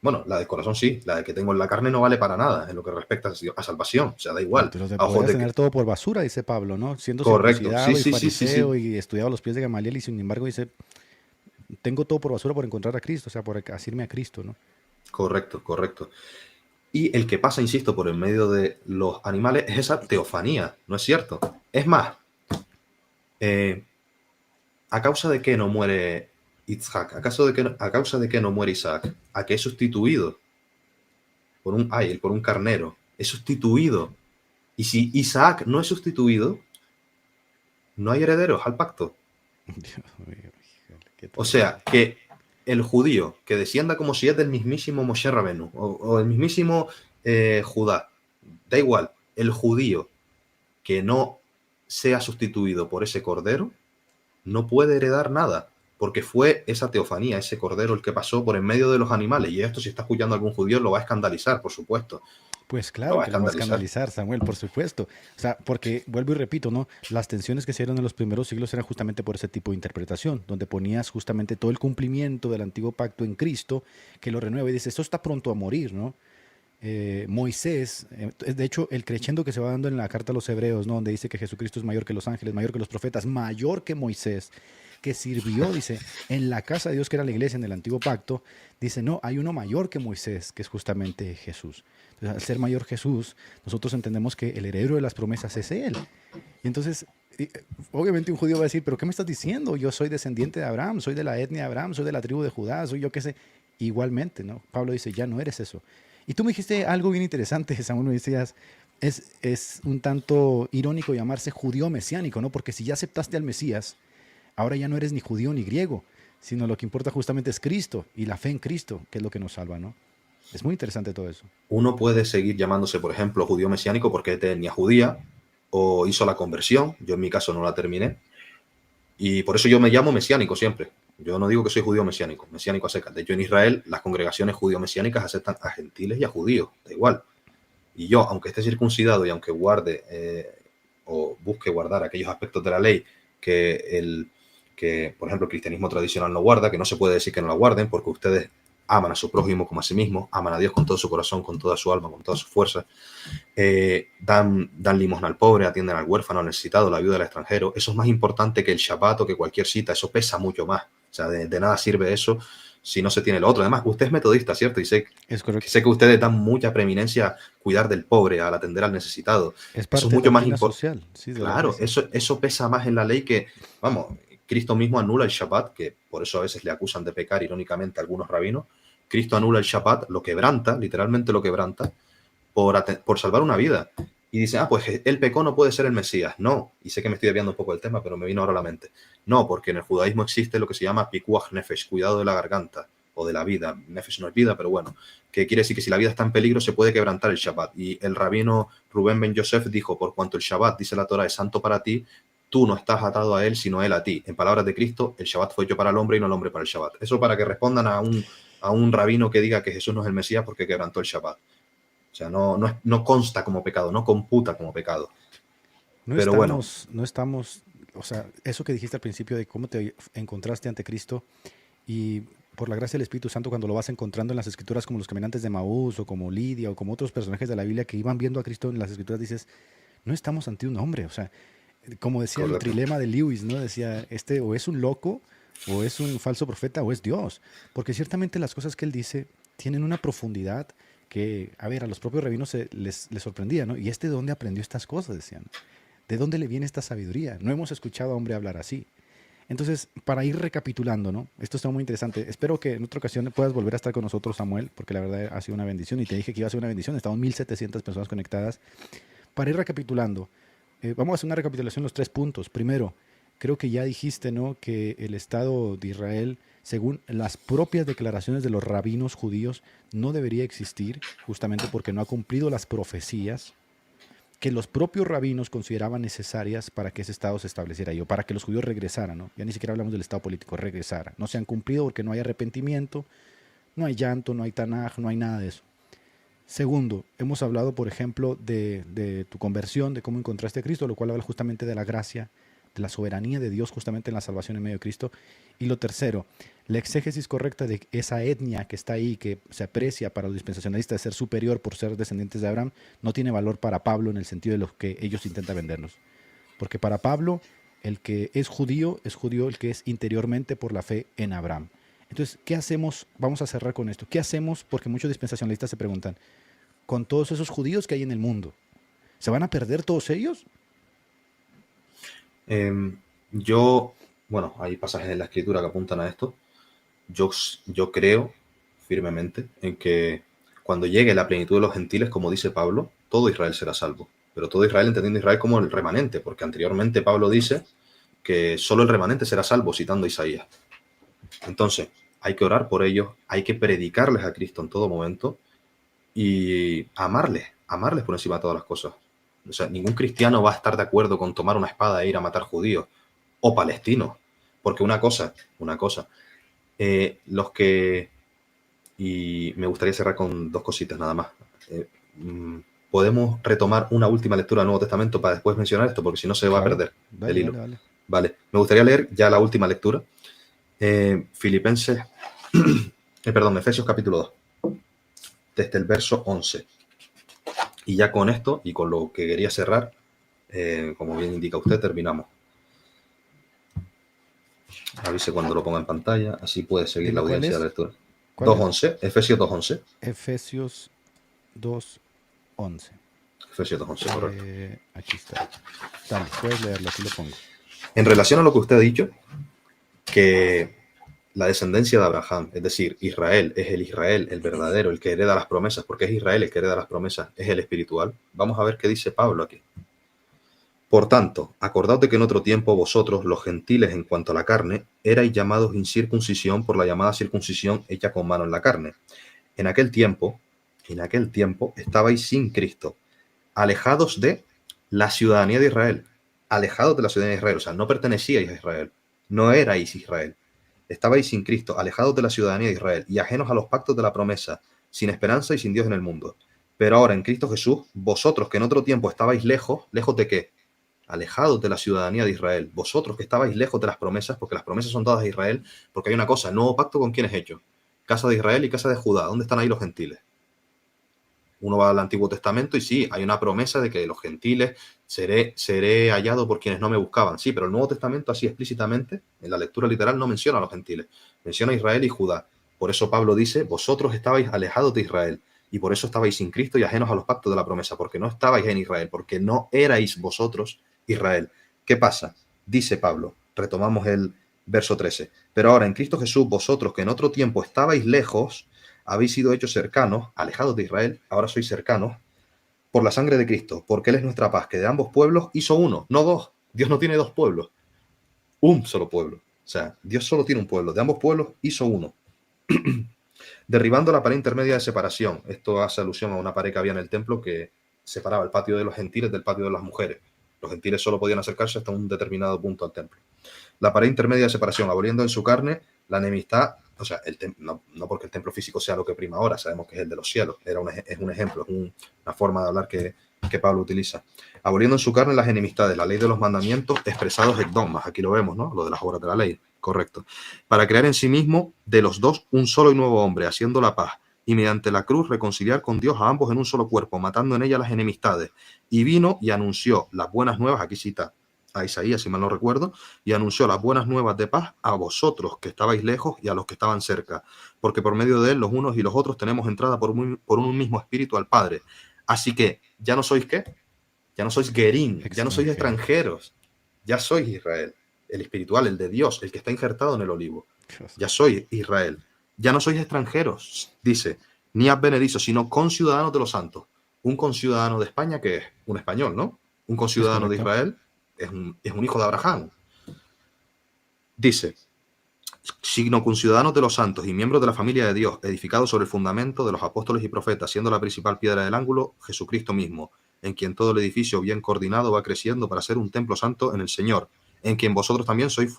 Bueno, la del corazón sí, la de que tengo en la carne no vale para nada en lo que respecta a salvación. O sea, da igual. Pero te podrías tener todo por basura, dice Pablo, ¿no? Siendo correcto, circuncidado y fariseo y estudiado a los pies de Gamaliel, y sin embargo dice, tengo todo por basura por encontrar a Cristo, o sea, por asirme a Cristo, ¿no? Correcto. Y el que pasa, insisto, por el medio de los animales es esa teofanía, ¿no es cierto? Es más, ¿a causa de qué no muere Isaac? ¿A causa de qué no muere Isaac? ¿A qué es sustituido por un ayel, por un carnero? Es sustituido. Y si Isaac no es sustituido, no hay herederos al pacto. Dios mío, o sea, que el judío que descienda como si es del mismísimo Moshe Rabenu o el mismísimo Judá, da igual, el judío que no sea sustituido por ese cordero no puede heredar nada, porque fue esa teofanía, ese cordero el que pasó por en medio de los animales. Y esto, si está escuchando algún judío, lo va a escandalizar, por supuesto. Pues claro que lo va a escandalizar, Samuel, por supuesto. O sea, porque, vuelvo y repito, ¿no? Las tensiones que se dieron en los primeros siglos eran justamente por ese tipo de interpretación, donde ponías justamente todo el cumplimiento del antiguo pacto en Cristo, que lo renueva y dice, esto está pronto a morir, ¿no? Moisés, de hecho, el creyendo que se va dando en la carta a los hebreos, ¿no? Donde dice que Jesucristo es mayor que los ángeles, mayor que los profetas, mayor que Moisés, que sirvió, dice, en la casa de Dios, que era la iglesia en el antiguo pacto, dice, no, hay uno mayor que Moisés, que es justamente Jesús. Entonces, al ser mayor Jesús, nosotros entendemos que el heredero de las promesas es Él. Y entonces, obviamente un judío va a decir, ¿pero qué me estás diciendo? Yo soy descendiente de Abraham, soy de la etnia de Abraham, soy de la tribu de Judá, soy yo qué sé. Igualmente, ¿no? Pablo dice, ya no eres eso. Y tú me dijiste algo bien interesante, Samuel, me decías, es un tanto irónico llamarse judío mesiánico, ¿no? Porque si ya aceptaste al Mesías, ahora ya no eres ni judío ni griego, sino lo que importa justamente es Cristo y la fe en Cristo, que es lo que nos salva, ¿no? Es muy interesante todo eso. Uno puede seguir llamándose, por ejemplo, judío mesiánico porque es de etnia judía o hizo la conversión. Yo en mi caso no la terminé. Y por eso yo me llamo mesiánico siempre. Yo no digo que soy judío mesiánico a secas. De hecho, en Israel las congregaciones judío-mesiánicas aceptan a gentiles y a judíos, da igual. Y yo, aunque esté circuncidado y aunque guarde o busque guardar aquellos aspectos de la ley que, por ejemplo, el cristianismo tradicional no guarda, que no se puede decir que no la guarden, porque ustedes aman a su prójimo como a sí mismos, aman a Dios con todo su corazón, con toda su alma, con todas sus fuerzas, dan limosna al pobre, atienden al huérfano, al necesitado, la viuda, al extranjero. Eso es más importante que el Shabbat o que cualquier cita, eso pesa mucho más. O sea, de nada sirve eso si no se tiene lo otro. Además, usted es metodista, ¿cierto? Y sé que ustedes dan mucha preeminencia a cuidar del pobre, al atender al necesitado. Es parte eso es mucho más social. Sí, claro, eso pesa más en la ley que, vamos, Cristo mismo anula el Shabbat, que por eso a veces le acusan de pecar irónicamente a algunos rabinos. Cristo anula el Shabbat, lo quebranta, literalmente lo quebranta, por salvar una vida. y dicen, pues él pecó, no puede ser el Mesías. No, y sé que me estoy desviando un poco del tema, pero me vino ahora a la mente. No, porque en el judaísmo existe lo que se llama pikuach nefesh, cuidado de la garganta o de la vida. Nefesh no es vida, pero bueno, que quiere decir que si la vida está en peligro se puede quebrantar el Shabbat. Y el rabino Rubén Ben Yosef dijo, por cuanto el Shabbat, dice la Torah, es santo para ti, tú no estás atado a él, sino él a ti. En palabras de Cristo, el Shabbat fue hecho para el hombre y no el hombre para el Shabbat. Eso para que respondan a un rabino que diga que Jesús no es el Mesías porque quebrantó el Shabbat. O sea, no consta como pecado, no computa como pecado. Pero bueno. No estamos, o sea, eso que dijiste al principio de cómo te encontraste ante Cristo y por la gracia del Espíritu Santo cuando lo vas encontrando en las Escrituras como los caminantes de Maús o como Lidia o como otros personajes de la Biblia que iban viendo a Cristo en las Escrituras, dices, no estamos ante un hombre, o sea, como decía Correcto. el trilema de Lewis, ¿no? Decía, o es un loco, o es un falso profeta, o es Dios. Porque ciertamente las cosas que él dice tienen una profundidad que, a ver, a los propios rabinos les sorprendía, ¿no? ¿Y de dónde aprendió estas cosas? Decían. ¿De dónde le viene esta sabiduría? No hemos escuchado a hombre hablar así. Entonces, para ir recapitulando, ¿no? Esto está muy interesante. Espero que en otra ocasión puedas volver a estar con nosotros, Samuel, porque la verdad ha sido una bendición. Y te dije que iba a ser una bendición. Estamos 1,700 personas conectadas. Para ir recapitulando, vamos a hacer una recapitulación de los 3 puntos. Primero, creo que ya dijiste, ¿no?, que el Estado de Israel, según las propias declaraciones de los rabinos judíos, no debería existir, justamente porque no ha cumplido las profecías que los propios rabinos consideraban necesarias para que ese Estado se estableciera o para que los judíos regresaran, ¿no? Ya ni siquiera hablamos del Estado político, regresara. No se han cumplido porque no hay arrepentimiento, no hay llanto, no hay Tanaj, no hay nada de eso. Segundo, hemos hablado, por ejemplo, de tu conversión, de cómo encontraste a Cristo, lo cual habla justamente de la gracia, de la soberanía de Dios justamente en la salvación en medio de Cristo. Y lo tercero, la exégesis correcta de esa etnia que está ahí, que se aprecia para los dispensacionalistas de ser superior por ser descendientes de Abraham, no tiene valor para Pablo en el sentido de lo que ellos intentan vendernos. Porque para Pablo, el que es judío el que es interiormente por la fe en Abraham. Entonces, ¿qué hacemos? Vamos a cerrar con esto. ¿Qué hacemos? Porque muchos dispensacionalistas se preguntan, con todos esos judíos que hay en el mundo, ¿se van a perder todos ellos? Bueno, hay pasajes en la Escritura que apuntan a esto. Yo creo firmemente en que cuando llegue la plenitud de los gentiles, como dice Pablo, todo Israel será salvo. Pero todo Israel entendiendo Israel como el remanente, porque anteriormente Pablo dice que solo el remanente será salvo, citando a Isaías. Entonces, hay que orar por ellos, hay que predicarles a Cristo en todo momento y amarles por encima de todas las cosas. O sea, ningún cristiano va a estar de acuerdo con tomar una espada e ir a matar judíos o palestinos. Porque una cosa, los que... Y me gustaría cerrar con 2 cositas nada más. Podemos retomar una última lectura del Nuevo Testamento para después mencionar esto, porque si no se va a perder el hilo. Vale, me gustaría leer ya la última lectura. Efesios capítulo 2, desde el verso 11. Y ya con esto, y con lo que quería cerrar, como bien indica usted, terminamos. Avise cuando lo ponga en pantalla, así puede seguir la audiencia de la lectura. 2.11, Efesios 2.11. Efesios 2.11. Efesios 2.11, correcto. Aquí está. Dale, puedes leerlo, aquí lo pongo. En relación a lo que usted ha dicho, que la descendencia de Abraham, es decir, Israel, es el Israel, el verdadero, el que hereda las promesas, porque es Israel el que hereda las promesas, es el espiritual. Vamos a ver qué dice Pablo aquí. Por tanto, acordaos de que en otro tiempo vosotros, los gentiles en cuanto a la carne, erais llamados incircuncisión por la llamada circuncisión hecha con mano en la carne. En aquel tiempo estabais sin Cristo, alejados de la ciudadanía de Israel, alejados de la ciudadanía de Israel, o sea, no pertenecíais a Israel, no erais Israel. Estabais sin Cristo, alejados de la ciudadanía de Israel y ajenos a los pactos de la promesa, sin esperanza y sin Dios en el mundo. Pero ahora en Cristo Jesús, vosotros que en otro tiempo estabais lejos, ¿lejos de qué? Alejados de la ciudadanía de Israel. Vosotros que estabais lejos de las promesas, porque las promesas son dadas a Israel, porque hay una cosa, el nuevo pacto con quién es hecho. Casa de Israel y casa de Judá. ¿Dónde están ahí los gentiles? Uno va al Antiguo Testamento y sí, hay una promesa de que los gentiles seré hallado por quienes no me buscaban. Sí, pero el Nuevo Testamento así explícitamente, en la lectura literal, no menciona a los gentiles. Menciona a Israel y Judá. Por eso Pablo dice, vosotros estabais alejados de Israel y por eso estabais sin Cristo y ajenos a los pactos de la promesa, porque no estabais en Israel, porque no erais vosotros Israel. ¿Qué pasa? Dice Pablo, retomamos el verso 13. Pero ahora en Cristo Jesús, vosotros que en otro tiempo estabais lejos, habéis sido hechos cercanos, alejados de Israel, ahora sois cercanos, por la sangre de Cristo, porque Él es nuestra paz, que de ambos pueblos hizo uno, no dos. Dios no tiene dos pueblos, un solo pueblo. O sea, Dios solo tiene un pueblo. De ambos pueblos hizo uno. Derribando la pared intermedia de separación. Esto hace alusión a una pared que había en el templo que separaba el patio de los gentiles del patio de las mujeres. Los gentiles solo podían acercarse hasta un determinado punto al templo. La pared intermedia de separación, aboliendo en su carne la enemistad. O sea, no porque el templo físico sea lo que prima ahora, sabemos que es el de los cielos. Es un ejemplo, es una forma de hablar que Pablo utiliza. Aboliendo en su carne las enemistades, la ley de los mandamientos expresados en dogmas. Aquí lo vemos, ¿no? Lo de las obras de la ley, correcto. Para crear en sí mismo de los dos un solo y nuevo hombre, haciendo la paz, y mediante la cruz reconciliar con Dios a ambos en un solo cuerpo, matando en ella las enemistades. Y vino y anunció las buenas nuevas, aquí cita a Isaías, si mal no recuerdo, y anunció las buenas nuevas de paz a vosotros que estabais lejos y a los que estaban cerca, porque por medio de él los unos y los otros tenemos entrada por un mismo espíritu al Padre. Así que, ¿ya no sois qué? Ya no sois Gerín, ya no sois extranjeros, ya sois Israel, el espiritual, el de Dios, el que está injertado en el olivo. Ya sois Israel, ya no sois extranjeros, dice, ni advenedizos, sino conciudadanos de los santos. Un conciudadano de España que es un español, ¿no? Un conciudadano de Israel es un hijo de Abraham. Dice, sino conciudadanos de los santos y miembros de la familia de Dios, edificados sobre el fundamento de los apóstoles y profetas, siendo la principal piedra del ángulo Jesucristo mismo, en quien todo el edificio bien coordinado va creciendo para ser un templo santo en el Señor, en quien vosotros también sois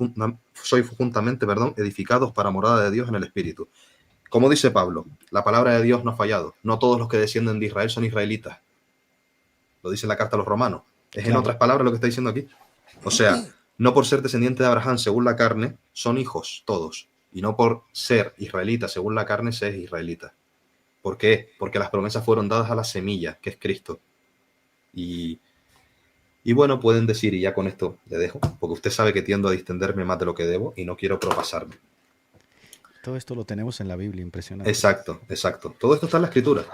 juntamente edificados para morada de Dios en el Espíritu. Como dice Pablo, la palabra de Dios no ha fallado. No todos los que descienden de Israel son israelitas. Lo dice en la carta a los romanos. Es claro. En otras palabras lo que está diciendo aquí. O sea, no por ser descendiente de Abraham según la carne, son hijos todos. Y no por ser israelita según la carne, se es israelita. ¿Por qué? Porque las promesas fueron dadas a la semilla, que es Cristo. Y bueno, pueden decir, y ya con esto le dejo, porque usted sabe que tiendo a distenderme más de lo que debo y no quiero propasarme. Todo esto lo tenemos en la Biblia, impresionante. Exacto, exacto. Todo esto está en la Escritura.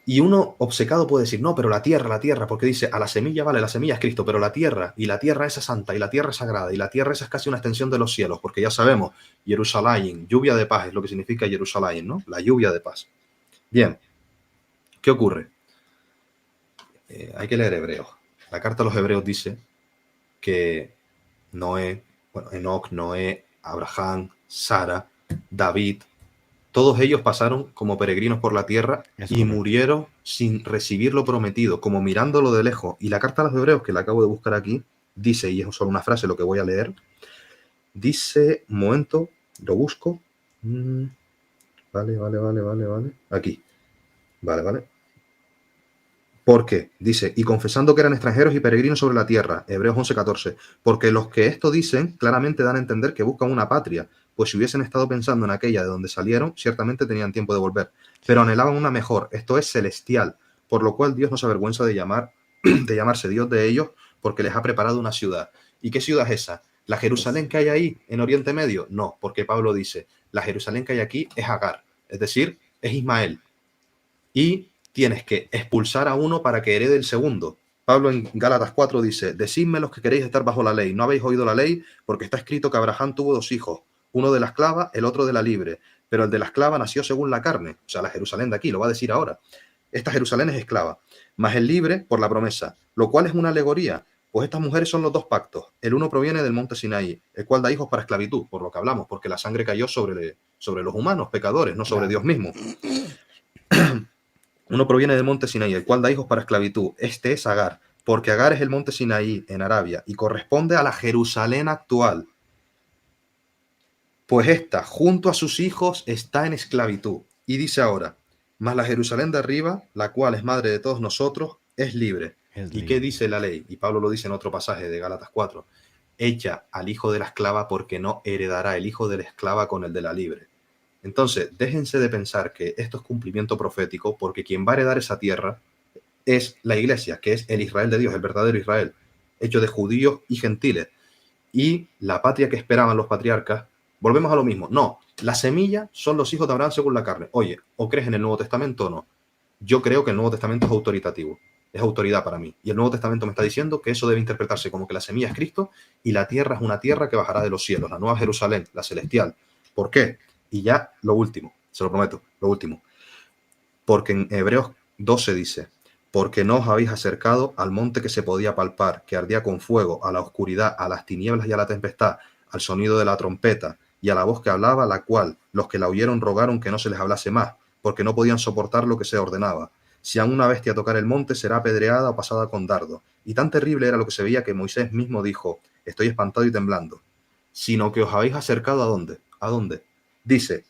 Y uno obcecado puede decir, no, pero la tierra, porque dice, a la semilla, vale, la semilla es Cristo, pero la tierra esa es santa, y la tierra es sagrada, y la tierra esa es casi una extensión de los cielos, porque ya sabemos, Jerusalén, lluvia de paz, es lo que significa Jerusalén, ¿no? La lluvia de paz. Bien, ¿qué ocurre? Hay que leer Hebreos. La carta a los Hebreos dice que Enoc, Noé, Abraham, Sara, David, todos ellos pasaron como peregrinos por la tierra y murieron sin recibir lo prometido, como mirándolo de lejos. Y la carta a los Hebreos, que la acabo de buscar aquí, dice, y es solo una frase lo que voy a leer, dice, un momento, lo busco. Vale. Aquí. Vale. ¿Por qué? Dice, y confesando que eran extranjeros y peregrinos sobre la tierra, Hebreos 11:14, porque los que esto dicen claramente dan a entender que buscan una patria, pues si hubiesen estado pensando en aquella de donde salieron, ciertamente tenían tiempo de volver, pero anhelaban una mejor, esto es celestial, por lo cual Dios no se avergüenza de llamarse Dios de ellos, porque les ha preparado una ciudad. ¿Y qué ciudad es esa? ¿La Jerusalén que hay ahí en Oriente Medio? No, porque Pablo dice, la Jerusalén que hay aquí es Agar, es decir, es Ismael. Y tienes que expulsar a uno para que herede el segundo. Pablo en Gálatas 4 dice, decidme los que queréis estar bajo la ley. No habéis oído la ley, porque está escrito que Abraham tuvo 2 hijos, uno de la esclava, el otro de la libre. Pero el de la esclava nació según la carne, o sea, la Jerusalén de aquí, lo va a decir ahora. Esta Jerusalén es esclava, mas el libre por la promesa, lo cual es una alegoría, pues estas mujeres son los 2 pactos. El uno proviene del monte Sinaí, el cual da hijos para esclavitud, por lo que hablamos, porque la sangre cayó sobre los humanos, pecadores, no sobre Dios mismo. Uno proviene del monte Sinaí, el cual da hijos para esclavitud. Este es Agar, porque Agar es el monte Sinaí en Arabia y corresponde a la Jerusalén actual. Pues esta, junto a sus hijos, está en esclavitud. Y dice ahora, mas la Jerusalén de arriba, la cual es madre de todos nosotros, es libre. ¿Y qué dice la ley? Y Pablo lo dice en otro pasaje de Gálatas 4. Echa al hijo de la esclava porque no heredará el hijo de la esclava con el de la libre. Entonces, déjense de pensar que esto es cumplimiento profético, porque quien va a heredar esa tierra es la iglesia, que es el Israel de Dios, el verdadero Israel, hecho de judíos y gentiles. Y la patria que esperaban los patriarcas, volvemos a lo mismo. No, la semilla son los hijos de Abraham según la carne. Oye, ¿o crees en el Nuevo Testamento o no? Yo creo que el Nuevo Testamento es autoritativo, es autoridad para mí. Y el Nuevo Testamento me está diciendo que eso debe interpretarse como que la semilla es Cristo y la tierra es una tierra que bajará de los cielos, la nueva Jerusalén, la celestial. ¿Por qué? Y ya lo último, se lo prometo, lo último. Porque en Hebreos 12 dice, porque no os habéis acercado al monte que se podía palpar, que ardía con fuego, a la oscuridad, a las tinieblas y a la tempestad, al sonido de la trompeta y a la voz que hablaba, la cual los que la oyeron rogaron que no se les hablase más, porque no podían soportar lo que se ordenaba. Si a una bestia tocar el monte, será apedreada o pasada con dardo. Y tan terrible era lo que se veía que Moisés mismo dijo: estoy espantado y temblando. Sino que os habéis acercado ¿a dónde? ¿A dónde? Dice,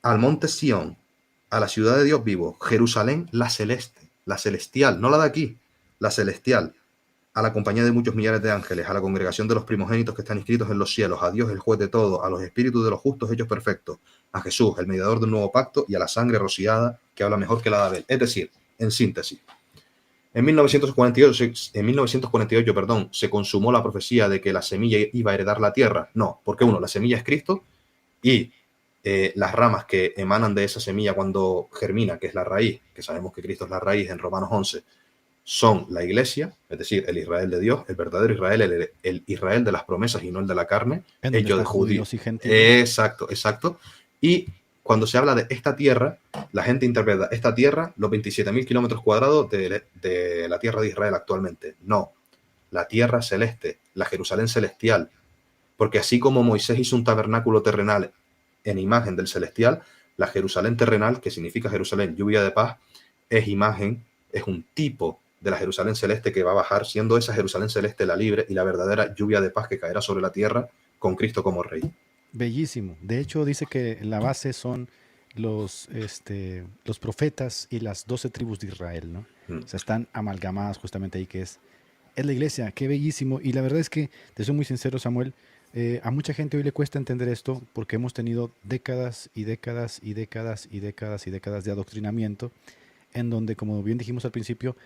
al monte Sión, a la ciudad de Dios vivo, Jerusalén la celeste, la celestial, no la de aquí, la celestial, a la compañía de muchos millares de ángeles, a la congregación de los primogénitos que están inscritos en los cielos, a Dios el juez de todo, a los espíritus de los justos hechos perfectos, a Jesús, el mediador del nuevo pacto, y a la sangre rociada que habla mejor que la de Abel. Es decir, en síntesis, en 1948, se consumó la profecía de que la semilla iba a heredar la tierra. No, porque la semilla es Cristo, y las ramas que emanan de esa semilla cuando germina, que es la raíz, que sabemos que Cristo es la raíz en Romanos 11, son la iglesia, es decir, el Israel de Dios, el verdadero Israel, el Israel de las promesas y no el de la carne, hecho de judíos y gentiles. Exacto. Y cuando se habla de esta tierra, la gente interpreta esta tierra, los 27.000 kilómetros cuadrados de la tierra de Israel actualmente. No, la tierra celeste, la Jerusalén celestial, porque así como Moisés hizo un tabernáculo terrenal en imagen del celestial, la Jerusalén terrenal, que significa Jerusalén, lluvia de paz, es un tipo de la Jerusalén celeste que va a bajar, siendo esa Jerusalén celeste la libre y la verdadera lluvia de paz que caerá sobre la tierra con Cristo como Rey. Bellísimo. De hecho, dice que la base son los profetas y las 12 tribus de Israel, ¿no? O sea, están amalgamadas justamente ahí, que es la iglesia. Qué bellísimo. Y la verdad es que, te soy muy sincero, Samuel, a mucha gente hoy le cuesta entender esto porque hemos tenido décadas y décadas y décadas y décadas y décadas de adoctrinamiento en donde, como bien dijimos al principio,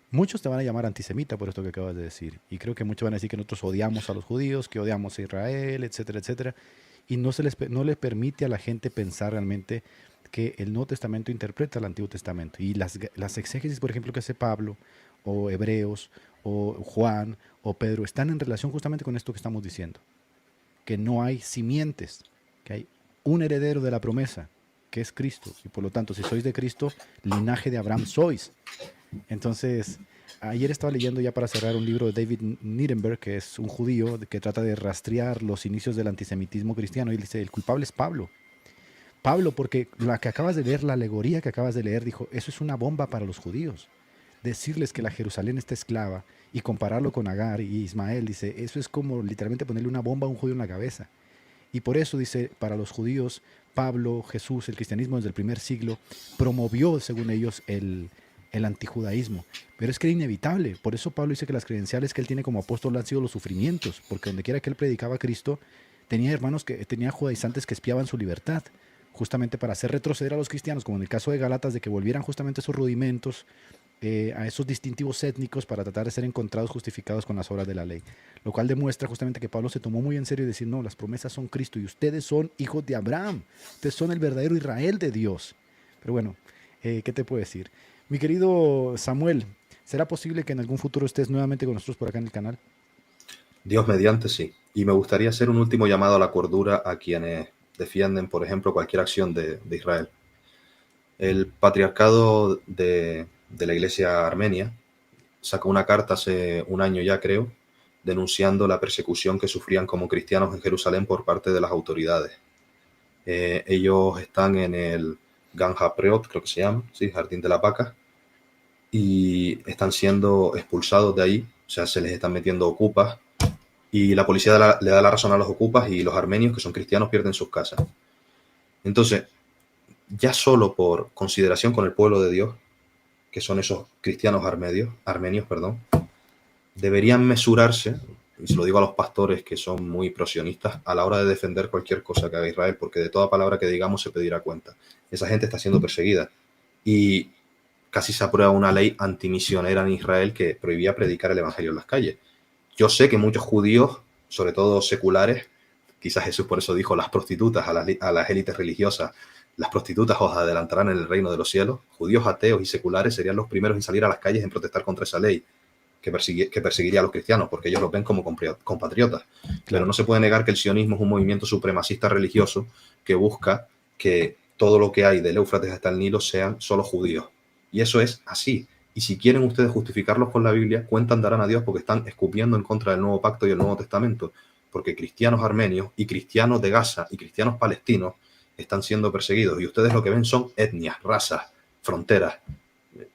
muchos te van a llamar antisemita por esto que acabas de decir. Y creo que muchos van a decir que nosotros odiamos a los judíos, que odiamos a Israel, etcétera, etcétera. Y no le permite a la gente pensar realmente que el Nuevo Testamento interpreta el Antiguo Testamento. Y las exégesis, por ejemplo, que hace Pablo, o Hebreos, o Juan, o Pedro, están en relación justamente con esto que estamos diciendo. Que no hay simientes, que hay un heredero de la promesa, que es Cristo. Y por lo tanto, si sois de Cristo, linaje de Abraham sois. Entonces, ayer estaba leyendo, ya para cerrar, un libro de David Nirenberg, que es un judío que trata de rastrear los inicios del antisemitismo cristiano. Y él dice, el culpable es Pablo. Pablo, porque la que acabas de leer, la alegoría que acabas de leer, dijo, eso es una bomba para los judíos. Decirles que la Jerusalén está esclava y compararlo con Agar y Ismael, dice, eso es como literalmente ponerle una bomba a un judío en la cabeza. Y por eso, dice, para los judíos, Pablo, Jesús, el cristianismo desde el primer siglo, promovió, según ellos, el antijudaísmo. Pero es que era inevitable. Por eso Pablo dice que las credenciales que él tiene como apóstol han sido los sufrimientos, porque donde quiera que él predicaba a Cristo, tenía judaizantes que espiaban su libertad, justamente para hacer retroceder a los cristianos, como en el caso de Gálatas, de que volvieran justamente a esos rudimentos, a esos distintivos étnicos, para tratar de ser encontrados justificados con las obras de la ley. Lo cual demuestra justamente que Pablo se tomó muy en serio y decir, no, las promesas son Cristo y ustedes son hijos de Abraham, ustedes son el verdadero Israel de Dios. Pero bueno, ¿qué te puedo decir? Mi querido Samuel, ¿será posible que en algún futuro estés nuevamente con nosotros por acá en el canal? Dios mediante, sí. Y me gustaría hacer un último llamado a la cordura a quienes defienden, por ejemplo, cualquier acción de Israel. El patriarcado de la iglesia armenia sacó una carta hace un año ya, creo, denunciando la persecución que sufrían como cristianos en Jerusalén por parte de las autoridades. Ellos están en el Gan HaPreot, creo que se llama, sí, Jardín de las Vacas, y están siendo expulsados de ahí, o sea, se les están metiendo ocupas, y la policía le da la razón a los ocupas, y los armenios, que son cristianos, pierden sus casas. Entonces, ya solo por consideración con el pueblo de Dios, que son esos cristianos armenios, deberían mesurarse, y se lo digo a los pastores que son muy prosionistas, a la hora de defender cualquier cosa que haga Israel, porque de toda palabra que digamos se pedirá cuenta. Esa gente está siendo perseguida. Y casi se aprueba una ley antimisionera en Israel que prohibía predicar el evangelio en las calles. Yo sé que muchos judíos, sobre todo seculares, quizás Jesús por eso dijo las prostitutas a las élites religiosas, las prostitutas os adelantarán en el reino de los cielos. Judíos ateos y seculares serían los primeros en salir a las calles en protestar contra esa ley que perseguiría a los cristianos, porque ellos los ven como compatriotas. Claro. Pero no se puede negar que el sionismo es un movimiento supremacista religioso que busca que todo lo que hay del Éufrates hasta el Nilo sean solo judíos. Y eso es así. Y si quieren ustedes justificarlos con la Biblia, cuentan darán a Dios porque están escupiendo en contra del Nuevo Pacto y el Nuevo Testamento, porque cristianos armenios y cristianos de Gaza y cristianos palestinos están siendo perseguidos. Y ustedes lo que ven son etnias, razas, fronteras.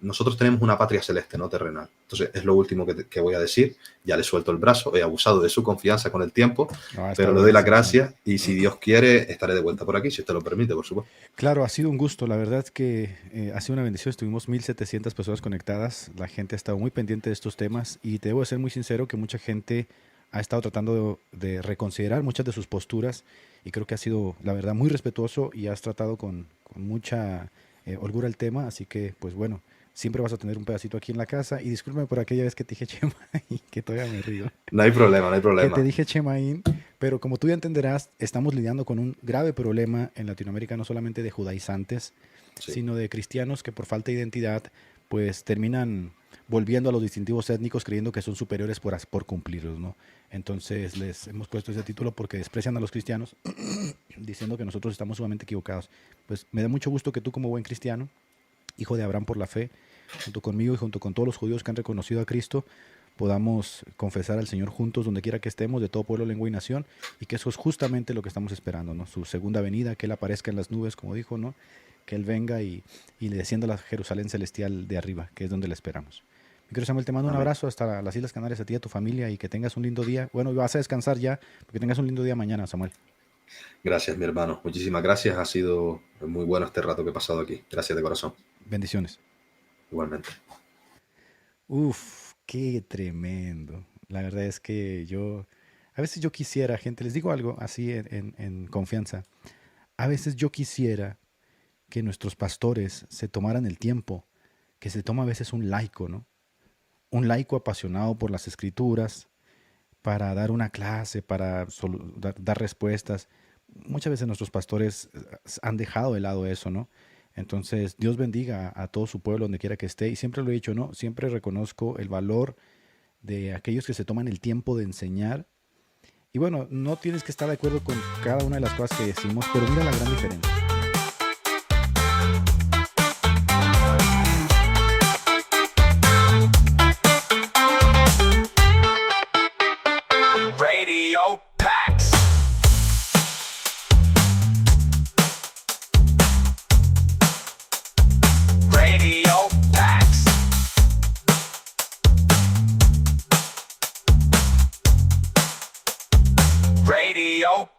Nosotros tenemos una patria celeste, no terrenal. Entonces, es lo último que voy a decir. Ya le suelto el brazo, he abusado de su confianza con el tiempo, pero le doy las gracias y si Dios quiere, estaré de vuelta por aquí, si usted lo permite, por supuesto. Claro, ha sido un gusto. La verdad es que ha sido una bendición. Estuvimos 1,700 personas conectadas. La gente ha estado muy pendiente de estos temas y te debo de ser muy sincero que mucha gente ha estado tratando de reconsiderar muchas de sus posturas y creo que ha sido, la verdad, muy respetuoso y has tratado con mucha holgura el tema. Así que, pues bueno, siempre vas a tener un pedacito aquí en la casa. Y discúlpame por aquella vez que te dije Chemaín, que todavía me río. No hay problema, no hay problema. Que te dije Chemaín, pero como tú ya entenderás, estamos lidiando con un grave problema en Latinoamérica, no solamente de judaizantes, Sí. sino de cristianos que por falta de identidad, pues terminan volviendo a los distintivos étnicos creyendo que son superiores por cumplirlos, ¿no? Entonces les hemos puesto ese título porque desprecian a los cristianos, diciendo que nosotros estamos sumamente equivocados. Pues me da mucho gusto que tú como buen cristiano, hijo de Abraham por la fe, junto conmigo y junto con todos los judíos que han reconocido a Cristo, podamos confesar al Señor juntos donde quiera que estemos, de todo pueblo, lengua y nación, y que eso es justamente lo que estamos esperando, ¿no? Su segunda venida, que Él aparezca en las nubes, como dijo, ¿no? Que Él venga y le descienda a la Jerusalén celestial de arriba, que es donde le esperamos. Mi querido Samuel, te mando un abrazo hasta las Islas Canarias, a ti y a tu familia, y que tengas un lindo día. Bueno, vas a descansar ya, porque tengas un lindo día mañana, Samuel. Gracias, mi hermano. Muchísimas gracias. Ha sido muy bueno este rato que he pasado aquí. Gracias de corazón. Bendiciones. Igualmente. Uf, qué tremendo. La verdad es que a veces yo quisiera, gente, les digo algo así en confianza. A veces yo quisiera que nuestros pastores se tomaran el tiempo que se toma a veces un laico, ¿no? Un laico apasionado por las escrituras, para dar una clase, para dar respuestas. Muchas veces nuestros pastores han dejado de lado eso, ¿no? Entonces, Dios bendiga a todo su pueblo donde quiera que esté. Y siempre lo he dicho, ¿no? Siempre reconozco el valor de aquellos que se toman el tiempo de enseñar. Y bueno, no tienes que estar de acuerdo con cada una de las cosas que decimos, pero mira la gran diferencia. Radio Pax. Radio Pax. Radio